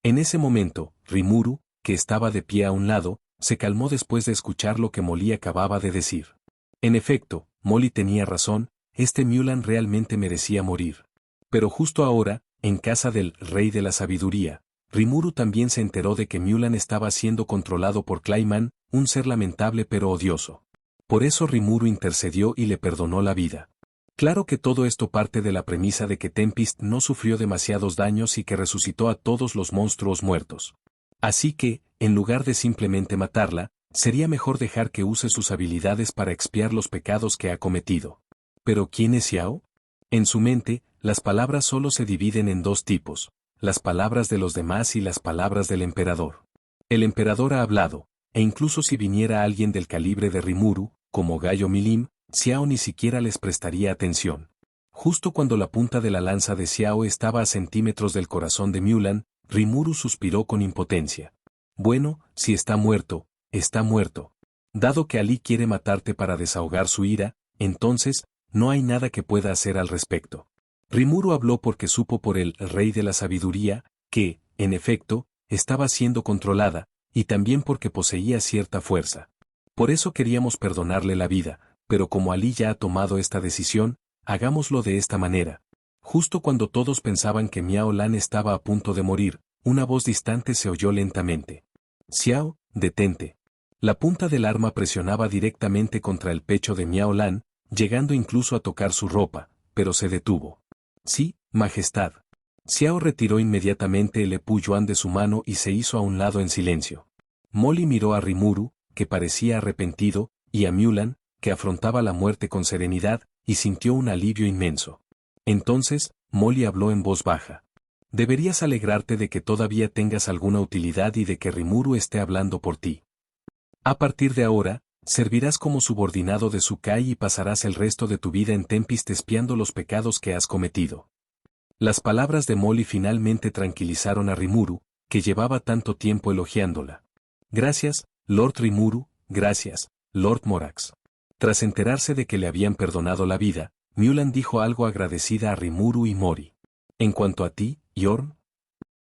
En ese momento, Rimuru, que estaba de pie a un lado, se calmó después de escuchar lo que Molly acababa de decir. En efecto, Molly tenía razón, este Mulan realmente merecía morir. Pero justo ahora, en casa del Rey de la Sabiduría, Rimuru también se enteró de que Mulan estaba siendo controlado por Clayman, un ser lamentable pero odioso. Por eso Rimuru intercedió y le perdonó la vida. Claro que todo esto parte de la premisa de que Tempest no sufrió demasiados daños y que resucitó a todos los monstruos muertos. Así que, en lugar de simplemente matarla, sería mejor dejar que use sus habilidades para expiar los pecados que ha cometido. ¿Pero quién es Xiao? En su mente, las palabras solo se dividen en dos tipos, las palabras de los demás y las palabras del emperador. El emperador ha hablado, e incluso si viniera alguien del calibre de Rimuru, como Gallo Milim, Xiao ni siquiera les prestaría atención. Justo cuando la punta de la lanza de Xiao estaba a centímetros del corazón de Mulan, Rimuru suspiró con impotencia. Bueno, si está muerto, está muerto. Dado que Ali quiere matarte para desahogar su ira, entonces, no hay nada que pueda hacer al respecto. Rimuru habló porque supo por el Rey de la Sabiduría, que, en efecto, estaba siendo controlada, y también porque poseía cierta fuerza. Por eso queríamos perdonarle la vida, pero como Ali ya ha tomado esta decisión, hagámoslo de esta manera. Justo cuando todos pensaban que Miao Lan estaba a punto de morir, una voz distante se oyó lentamente. Xiao, detente. La punta del arma presionaba directamente contra el pecho de Miao Lan, llegando incluso a tocar su ropa, pero se detuvo. Sí, Majestad. Xiao retiró inmediatamente el Epu Yuan de su mano y se hizo a un lado en silencio. Molly miró a Rimuru, que parecía arrepentido, y a Mulan, que afrontaba la muerte con serenidad, y sintió un alivio inmenso. Entonces, Molly habló en voz baja. Deberías alegrarte de que todavía tengas alguna utilidad y de que Rimuru esté hablando por ti. A partir de ahora, servirás como subordinado de Sukai y pasarás el resto de tu vida en Tempest espiando los pecados que has cometido. Las palabras de Molly finalmente tranquilizaron a Rimuru, que llevaba tanto tiempo elogiándola. Gracias, Lord Rimuru, gracias, Lord Morax. Tras enterarse de que le habían perdonado la vida, Mulan dijo algo agradecida a Rimuru y Mori. En cuanto a ti, Yorn.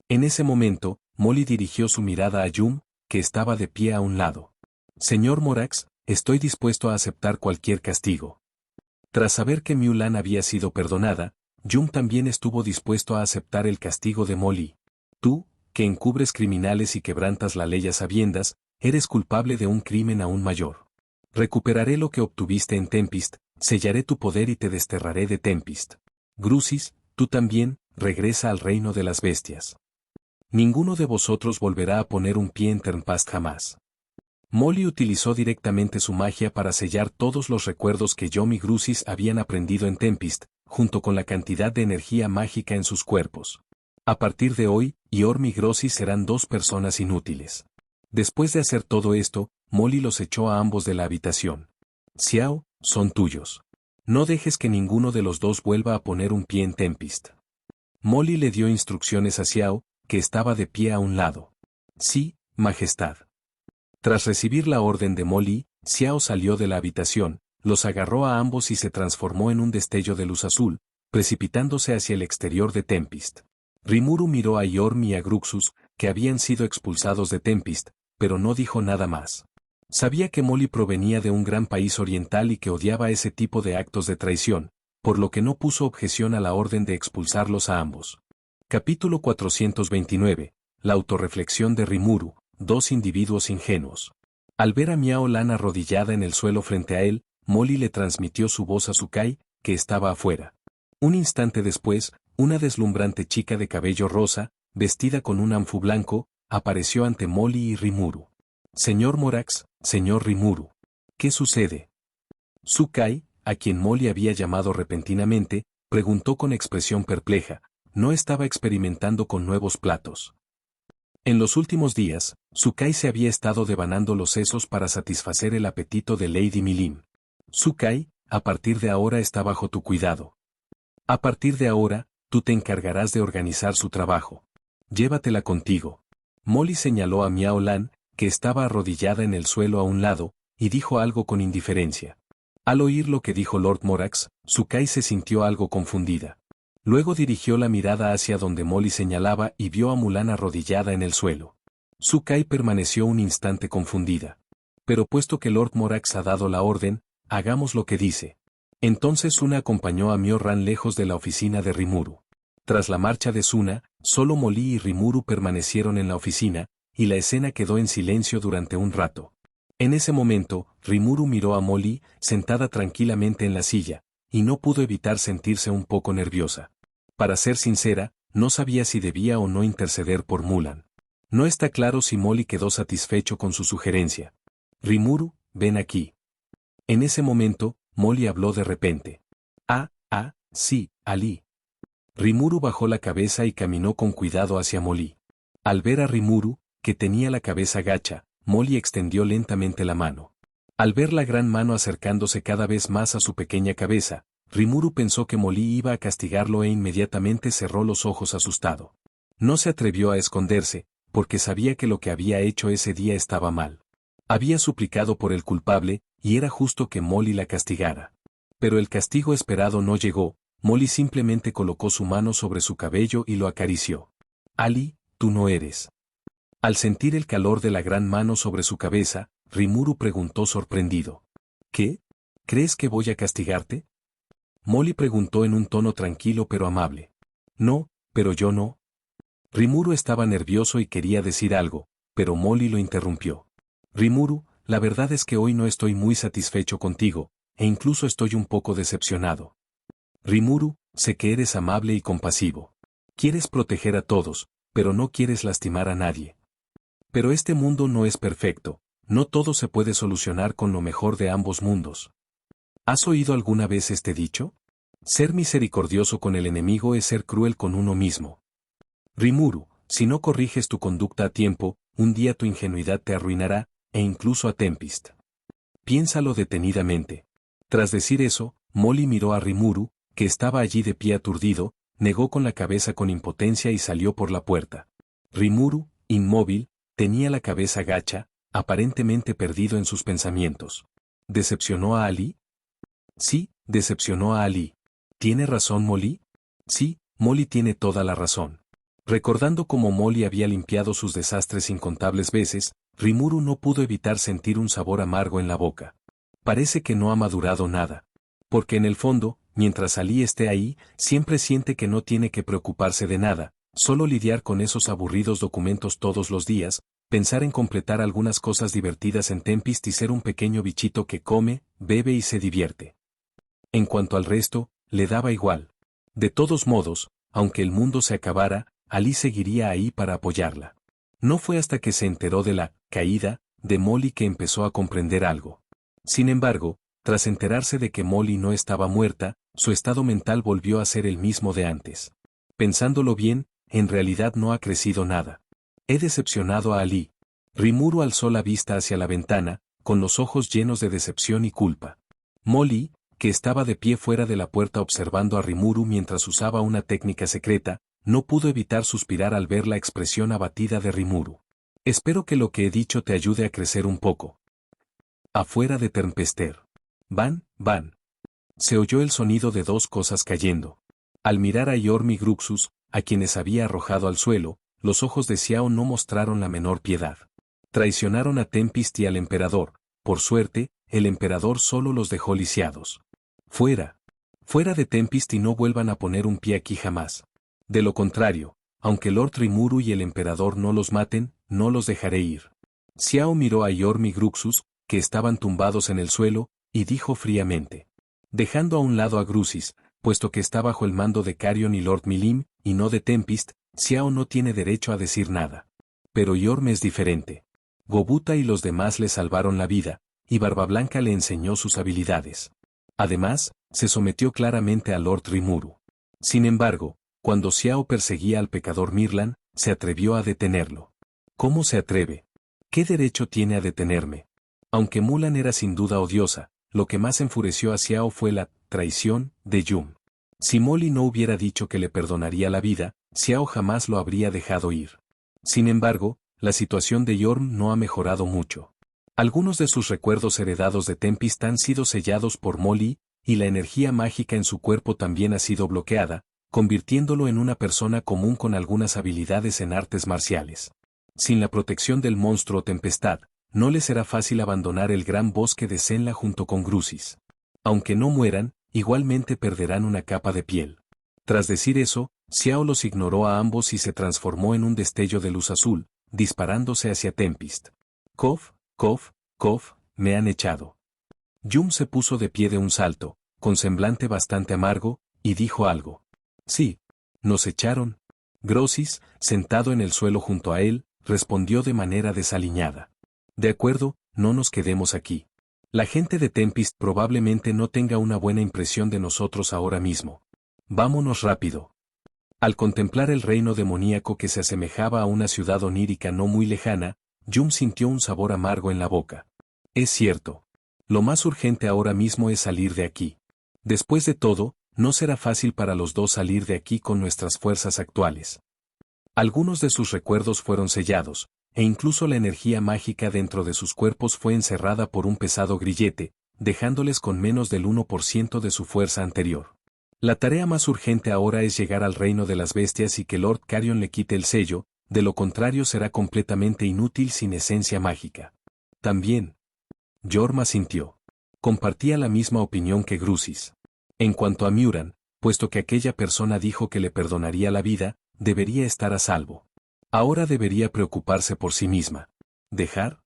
En ese momento, Molly dirigió su mirada a Yum, que estaba de pie a un lado. Señor Morax, estoy dispuesto a aceptar cualquier castigo. Tras saber que Mulan había sido perdonada, Yum también estuvo dispuesto a aceptar el castigo de Molly. Tú, que encubres criminales y quebrantas la ley a sabiendas, eres culpable de un crimen aún mayor. Recuperaré lo que obtuviste en Tempest, sellaré tu poder y te desterraré de Tempest. Grusis, tú también, regresa al reino de las bestias. Ninguno de vosotros volverá a poner un pie en Ternpast jamás. Molly utilizó directamente su magia para sellar todos los recuerdos que Yom y Grusis habían aprendido en Tempest, junto con la cantidad de energía mágica en sus cuerpos. A partir de hoy, Yorm y Grusis serán dos personas inútiles. Después de hacer todo esto, Molly los echó a ambos de la habitación. Xiao, son tuyos. No dejes que ninguno de los dos vuelva a poner un pie en Tempest. Molly le dio instrucciones a Xiao, que estaba de pie a un lado. Sí, Majestad. Tras recibir la orden de Molly, Xiao salió de la habitación, los agarró a ambos y se transformó en un destello de luz azul, precipitándose hacia el exterior de Tempest. Rimuru miró a Yorm y a Gruxus, que habían sido expulsados de Tempest, pero no dijo nada más. Sabía que Molly provenía de un gran país oriental y que odiaba ese tipo de actos de traición, por lo que no puso objeción a la orden de expulsarlos a ambos. Capítulo 429. La autorreflexión de Rimuru, dos individuos ingenuos. Al ver a Miao Lan arrodillada en el suelo frente a él, Molly le transmitió su voz a Sukai, que estaba afuera. Un instante después, una deslumbrante chica de cabello rosa, vestida con un anfu blanco, apareció ante Molly y Rimuru. Señor Morax, señor Rimuru. ¿Qué sucede? Sukai, a quien Molly había llamado repentinamente, preguntó con expresión perpleja. No estaba experimentando con nuevos platos. En los últimos días, Sukai se había estado devanando los sesos para satisfacer el apetito de Lady Milim. Sukai, a partir de ahora está bajo tu cuidado. A partir de ahora, tú te encargarás de organizar su trabajo. Llévatela contigo. Molly señaló a Miao Lan, que estaba arrodillada en el suelo a un lado, y dijo algo con indiferencia. Al oír lo que dijo Lord Morax, Sukai se sintió algo confundida. Luego dirigió la mirada hacia donde Molly señalaba y vio a Mulan arrodillada en el suelo. Sukai permaneció un instante confundida. Pero puesto que Lord Morax ha dado la orden, hagamos lo que dice. Entonces Suna acompañó a Mio-Ran lejos de la oficina de Rimuru. Tras la marcha de Suna, solo Molly y Rimuru permanecieron en la oficina, y la escena quedó en silencio durante un rato. En ese momento, Rimuru miró a Molly, sentada tranquilamente en la silla, y no pudo evitar sentirse un poco nerviosa. Para ser sincera, no sabía si debía o no interceder por Mulan. No está claro si Molly quedó satisfecho con su sugerencia. Rimuru, ven aquí. En ese momento, Molly habló de repente. Sí, Ali. Rimuru bajó la cabeza y caminó con cuidado hacia Molly. Al ver a Rimuru, que tenía la cabeza gacha, Molly extendió lentamente la mano. Al ver la gran mano acercándose cada vez más a su pequeña cabeza, Rimuru pensó que Molly iba a castigarlo e inmediatamente cerró los ojos asustado. No se atrevió a esconderse, porque sabía que lo que había hecho ese día estaba mal. Había suplicado por el culpable, y era justo que Molly la castigara. Pero el castigo esperado no llegó, Molly simplemente colocó su mano sobre su cabello y lo acarició. Ali, tú no eres. Al sentir el calor de la gran mano sobre su cabeza, Rimuru preguntó sorprendido. ¿Qué? ¿Crees que voy a castigarte? Molly preguntó en un tono tranquilo pero amable. No, pero yo no. Rimuru estaba nervioso y quería decir algo, pero Molly lo interrumpió. Rimuru, la verdad es que hoy no estoy muy satisfecho contigo, e incluso estoy un poco decepcionado. Rimuru, sé que eres amable y compasivo. Quieres proteger a todos, pero no quieres lastimar a nadie. Pero este mundo no es perfecto, no todo se puede solucionar con lo mejor de ambos mundos. ¿Has oído alguna vez este dicho? Ser misericordioso con el enemigo es ser cruel con uno mismo. Rimuru, si no corriges tu conducta a tiempo, un día tu ingenuidad te arruinará, e incluso a Tempest. Piénsalo detenidamente. Tras decir eso, Molly miró a Rimuru, que estaba allí de pie aturdido, negó con la cabeza con impotencia y salió por la puerta. Rimuru, inmóvil, tenía la cabeza gacha, aparentemente perdido en sus pensamientos. ¿Decepcionó a Ali? Sí, decepcionó a Ali. ¿Tiene razón Molly? Sí, Molly tiene toda la razón. Recordando cómo Molly había limpiado sus desastres incontables veces, Rimuru no pudo evitar sentir un sabor amargo en la boca. Parece que no ha madurado nada. Porque en el fondo, mientras Ali esté ahí, siempre siente que no tiene que preocuparse de nada, solo lidiar con esos aburridos documentos todos los días, pensar en completar algunas cosas divertidas en Tempest y ser un pequeño bichito que come, bebe y se divierte. En cuanto al resto, le daba igual. De todos modos, aunque el mundo se acabara, Ali seguiría ahí para apoyarla. No fue hasta que se enteró de la caída de Molly que empezó a comprender algo. Sin embargo, tras enterarse de que Molly no estaba muerta, su estado mental volvió a ser el mismo de antes. Pensándolo bien, en realidad no ha crecido nada. He decepcionado a Ali. Rimuru alzó la vista hacia la ventana, con los ojos llenos de decepción y culpa. Molly, que estaba de pie fuera de la puerta observando a Rimuru mientras usaba una técnica secreta, no pudo evitar suspirar al ver la expresión abatida de Rimuru. Espero que lo que he dicho te ayude a crecer un poco. Afuera de Tempester. Van. Se oyó el sonido de dos cosas cayendo. Al mirar a Yorm y Gruxus, a quienes había arrojado al suelo, los ojos de Xiao no mostraron la menor piedad. Traicionaron a Tempest y al emperador. Por suerte, el emperador solo los dejó lisiados. Fuera de Tempest y no vuelvan a poner un pie aquí jamás. De lo contrario, aunque Lord Rimuru y el emperador no los maten, no los dejaré ir. Xiao miró a Yorm y Gruxus, que estaban tumbados en el suelo, y dijo fríamente. Dejando a un lado a Grusis, puesto que está bajo el mando de Carion y Lord Milim, y no de Tempest, Xiao no tiene derecho a decir nada. Pero Yorm es diferente. Gobuta y los demás le salvaron la vida, y Barbablanca le enseñó sus habilidades. Además, se sometió claramente a Lord Rimuru. Sin embargo, cuando Xiao perseguía al pecador Mirlan, se atrevió a detenerlo. ¿Cómo se atreve? ¿Qué derecho tiene a detenerme? Aunque Mulan era sin duda odiosa, lo que más enfureció a Xiao fue la traición de Yum. Si Molly no hubiera dicho que le perdonaría la vida, Xiao jamás lo habría dejado ir. Sin embargo, la situación de Yorm no ha mejorado mucho. Algunos de sus recuerdos heredados de Tempest han sido sellados por Molly, y la energía mágica en su cuerpo también ha sido bloqueada, convirtiéndolo en una persona común con algunas habilidades en artes marciales. Sin la protección del monstruo Tempestad, no le será fácil abandonar el gran bosque de Zenla junto con Grusis. Aunque no mueran, igualmente perderán una capa de piel. Tras decir eso, Xiao los ignoró a ambos y se transformó en un destello de luz azul, disparándose hacia Tempest. Kof, Kof, Kof, me han echado. Yum se puso de pie de un salto, con semblante bastante amargo, y dijo algo. Sí. Nos echaron. Grosis, sentado en el suelo junto a él, respondió de manera desaliñada. De acuerdo, no nos quedemos aquí. La gente de Tempest probablemente no tenga una buena impresión de nosotros ahora mismo. Vámonos rápido. Al contemplar el reino demoníaco que se asemejaba a una ciudad onírica no muy lejana, Yum sintió un sabor amargo en la boca. Es cierto. Lo más urgente ahora mismo es salir de aquí. Después de todo, no será fácil para los dos salir de aquí con nuestras fuerzas actuales. Algunos de sus recuerdos fueron sellados, e incluso la energía mágica dentro de sus cuerpos fue encerrada por un pesado grillete, dejándoles con menos del 1% de su fuerza anterior. La tarea más urgente ahora es llegar al reino de las bestias y que Lord Carion le quite el sello, de lo contrario será completamente inútil sin esencia mágica. También. Yorm asintió. Compartía la misma opinión que Grusis. En cuanto a Muran, puesto que aquella persona dijo que le perdonaría la vida, debería estar a salvo. Ahora debería preocuparse por sí misma. ¿Dejar?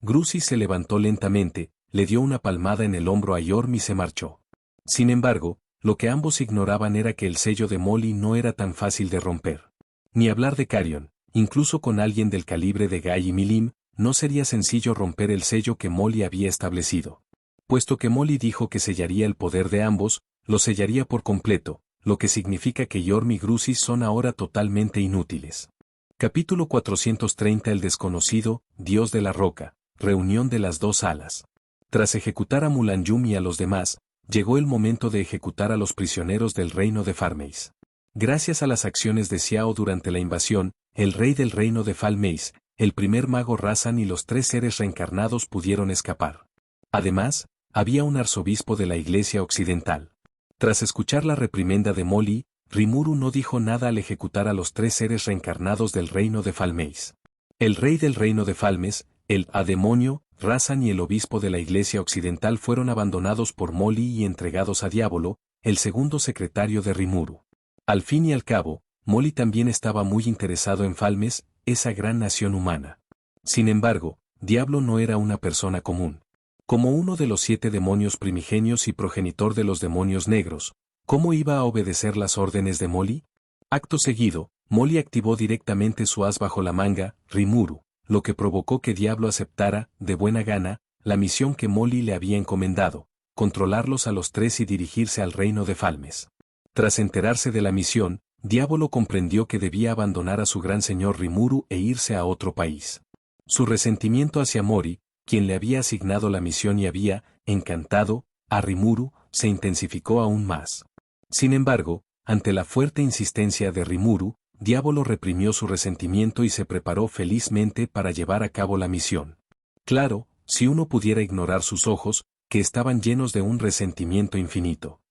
Grusis se levantó lentamente, le dio una palmada en el hombro a Yorm y se marchó. Sin embargo, lo que ambos ignoraban era que el sello de Molly no era tan fácil de romper. Ni hablar de Carion, incluso con alguien del calibre de Guy y Milim, no sería sencillo romper el sello que Molly había establecido. Puesto que Molly dijo que sellaría el poder de ambos, lo sellaría por completo, lo que significa que Yorm y Grusis son ahora totalmente inútiles. Capítulo 430 El desconocido, Dios de la Roca, reunión de las dos alas. Tras ejecutar a Mulan Yum y a los demás, llegó el momento de ejecutar a los prisioneros del reino de Farmeis. Gracias a las acciones de Xiao durante la invasión, el rey del reino de Farmeis, el primer mago Razan y los 3 seres reencarnados pudieron escapar. Además, había un arzobispo de la Iglesia Occidental. Tras escuchar la reprimenda de Molly, Rimuru no dijo nada al ejecutar a los 3 seres reencarnados del reino de Falmeis. El rey del reino de Falmes, el demonio, Razan y el obispo de la Iglesia Occidental fueron abandonados por Molly y entregados a Diablo, el segundo secretario de Rimuru. Al fin y al cabo, Molly también estaba muy interesado en Falmes, esa gran nación humana. Sin embargo, Diablo no era una persona común. Como uno de los 7 demonios primigenios y progenitor de los demonios negros, ¿cómo iba a obedecer las órdenes de Molly? Acto seguido, Molly activó directamente su as bajo la manga, Rimuru, lo que provocó que Diablo aceptara, de buena gana, la misión que Molly le había encomendado, controlarlos a los 3 y dirigirse al reino de Falmes. Tras enterarse de la misión, Diablo comprendió que debía abandonar a su gran señor Rimuru e irse a otro país. Su resentimiento hacia Mori, quien le había asignado la misión y había, encantado, a Rimuru, se intensificó aún más. Sin embargo, ante la fuerte insistencia de Rimuru, Diablo reprimió su resentimiento y se preparó felizmente para llevar a cabo la misión. Claro, si uno pudiera ignorar sus ojos, que estaban llenos de un resentimiento infinito.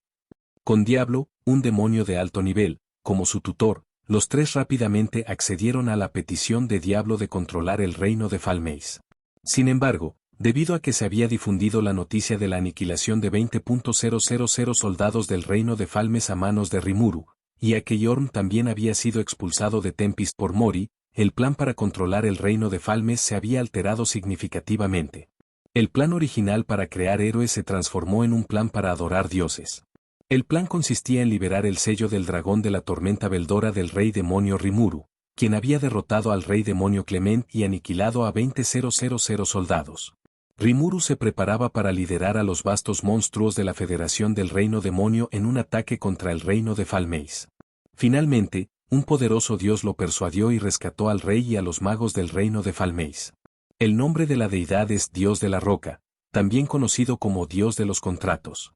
Con Diablo, un demonio de alto nivel, como su tutor, los 3 rápidamente accedieron a la petición de Diablo de controlar el reino de Falmeis. Sin embargo, debido a que se había difundido la noticia de la aniquilación de 20.000 soldados del reino de Falmes a manos de Rimuru, y a que Yorm también había sido expulsado de Tempest por Mori, el plan para controlar el reino de Falmes se había alterado significativamente. El plan original para crear héroes se transformó en un plan para adorar dioses. El plan consistía en liberar el sello del dragón de la tormenta Veldora del rey demonio Rimuru, quien había derrotado al rey demonio Clement y aniquilado a 20.000 soldados. Rimuru se preparaba para liderar a los vastos monstruos de la Federación del Reino Demonio en un ataque contra el reino de Falmeis. Finalmente, un poderoso dios lo persuadió y rescató al rey y a los magos del reino de Falmeis. El nombre de la deidad es Dios de la Roca, también conocido como Dios de los Contratos.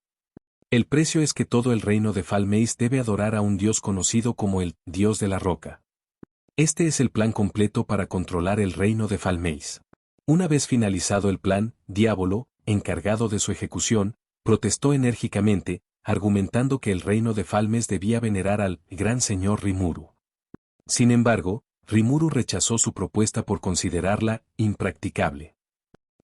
El precio es que todo el reino de Falmeis debe adorar a un dios conocido como el Dios de la Roca. Este es el plan completo para controlar el reino de Falmeis. Una vez finalizado el plan, Diablo, encargado de su ejecución, protestó enérgicamente, argumentando que el reino de Falmes debía venerar al gran señor Rimuru. Sin embargo, Rimuru rechazó su propuesta por considerarla impracticable.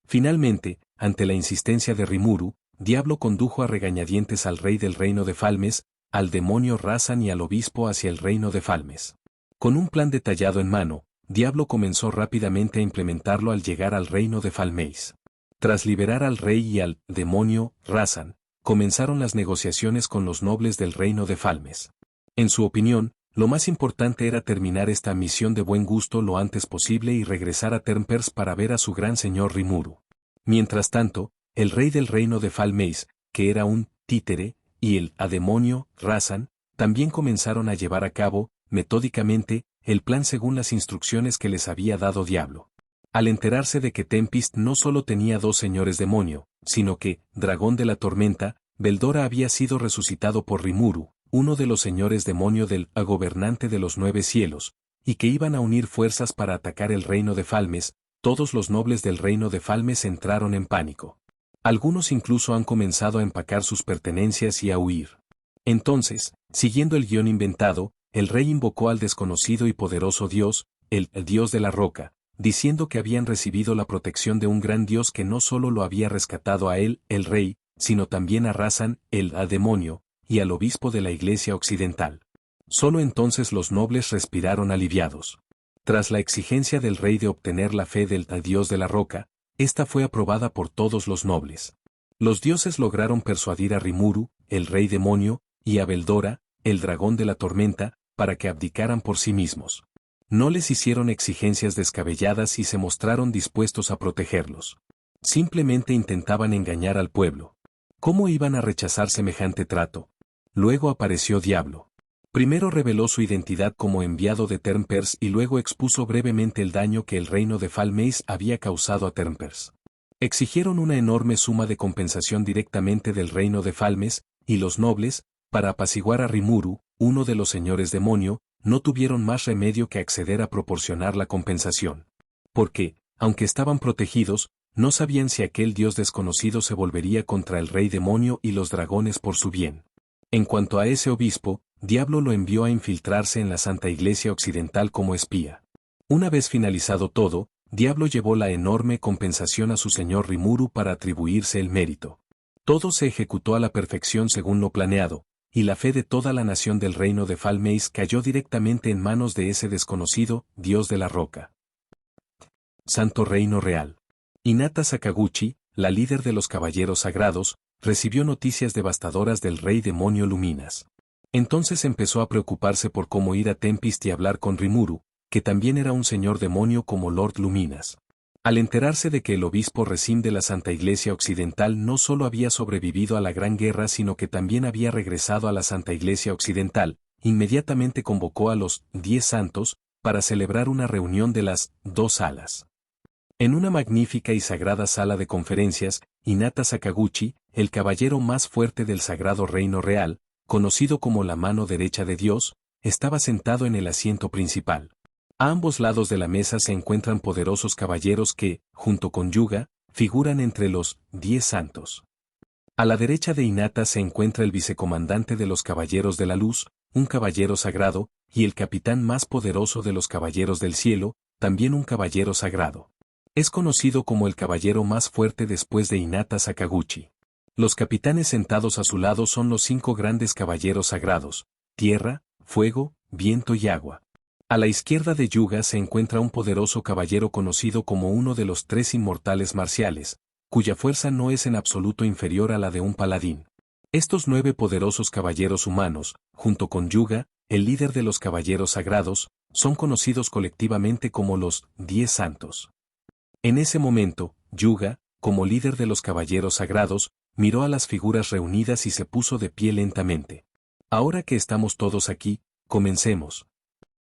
Finalmente, ante la insistencia de Rimuru, Diablo condujo a regañadientes al rey del reino de Falmes, al demonio Razan y al obispo hacia el reino de Falmes. Con un plan detallado en mano, Diablo comenzó rápidamente a implementarlo al llegar al reino de Falmeis. Tras liberar al rey y al demonio Razan, comenzaron las negociaciones con los nobles del reino de Falmes. En su opinión, lo más importante era terminar esta misión de buen gusto lo antes posible y regresar a Termpers para ver a su gran señor Rimuru. Mientras tanto, el rey del reino de Falmeis, que era un títere, y el demonio Razan, también comenzaron a llevar a cabo, metódicamente, el plan según las instrucciones que les había dado Diablo. Al enterarse de que Tempest no solo tenía 2 señores demonio, sino que, dragón de la tormenta, Veldora había sido resucitado por Rimuru, uno de los señores demonio del gobernante de los 9 cielos, y que iban a unir fuerzas para atacar el reino de Falmes, todos los nobles del reino de Falmes entraron en pánico. Algunos incluso han comenzado a empacar sus pertenencias y a huir. Entonces, siguiendo el guión inventado, el rey invocó al desconocido y poderoso dios, el dios de la roca, diciendo que habían recibido la protección de un gran dios que no solo lo había rescatado a él, el rey, sino también a Razan, el demonio, y al obispo de la iglesia occidental. Solo entonces los nobles respiraron aliviados. Tras la exigencia del rey de obtener la fe del dios de la roca, esta fue aprobada por todos los nobles. Los dioses lograron persuadir a Rimuru, el rey demonio, y a Veldora, el dragón de la tormenta, para que abdicaran por sí mismos. No les hicieron exigencias descabelladas y se mostraron dispuestos a protegerlos. Simplemente intentaban engañar al pueblo. ¿Cómo iban a rechazar semejante trato? Luego apareció Diablo. Primero reveló su identidad como enviado de Termpers y luego expuso brevemente el daño que el reino de Falmeis había causado a Termpers. Exigieron una enorme suma de compensación directamente del reino de Falmes, y los nobles, para apaciguar a Rimuru, uno de los señores demonio, no tuvieron más remedio que acceder a proporcionar la compensación. Porque, aunque estaban protegidos, no sabían si aquel dios desconocido se volvería contra el rey demonio y los dragones por su bien. En cuanto a ese obispo, Diablo lo envió a infiltrarse en la Santa Iglesia Occidental como espía. Una vez finalizado todo, Diablo llevó la enorme compensación a su señor Rimuru para atribuirse el mérito. Todo se ejecutó a la perfección según lo planeado, y la fe de toda la nación del reino de Falmeis cayó directamente en manos de ese desconocido, Dios de la Roca. Santo Reino Real. Hinata Sakaguchi, la líder de los caballeros sagrados, recibió noticias devastadoras del rey demonio Luminas. Entonces empezó a preocuparse por cómo ir a Tempest y hablar con Rimuru, que también era un señor demonio como Lord Luminas. Al enterarse de que el obispo Recim de la Santa Iglesia Occidental no solo había sobrevivido a la Gran Guerra sino que también había regresado a la Santa Iglesia Occidental, inmediatamente convocó a los 10 santos, para celebrar una reunión de las 2 salas. En una magnífica y sagrada sala de conferencias, Hinata Sakaguchi, el caballero más fuerte del Sagrado Reino Real, conocido como la mano derecha de Dios, estaba sentado en el asiento principal. A ambos lados de la mesa se encuentran poderosos caballeros que, junto con Yuga, figuran entre los 10 santos. A la derecha de Hinata se encuentra el vicecomandante de los Caballeros de la Luz, un caballero sagrado, y el capitán más poderoso de los Caballeros del Cielo, también un caballero sagrado. Es conocido como el caballero más fuerte después de Hinata Sakaguchi. Los capitanes sentados a su lado son los 5 grandes caballeros sagrados: tierra, fuego, viento y agua. A la izquierda de Yuga se encuentra un poderoso caballero conocido como uno de los 3 inmortales marciales, cuya fuerza no es en absoluto inferior a la de un paladín. Estos 9 poderosos caballeros humanos, junto con Yuga, el líder de los caballeros sagrados, son conocidos colectivamente como los 10 santos. En ese momento, Yuga, como líder de los caballeros sagrados, miró a las figuras reunidas y se puso de pie lentamente. Ahora que estamos todos aquí, comencemos,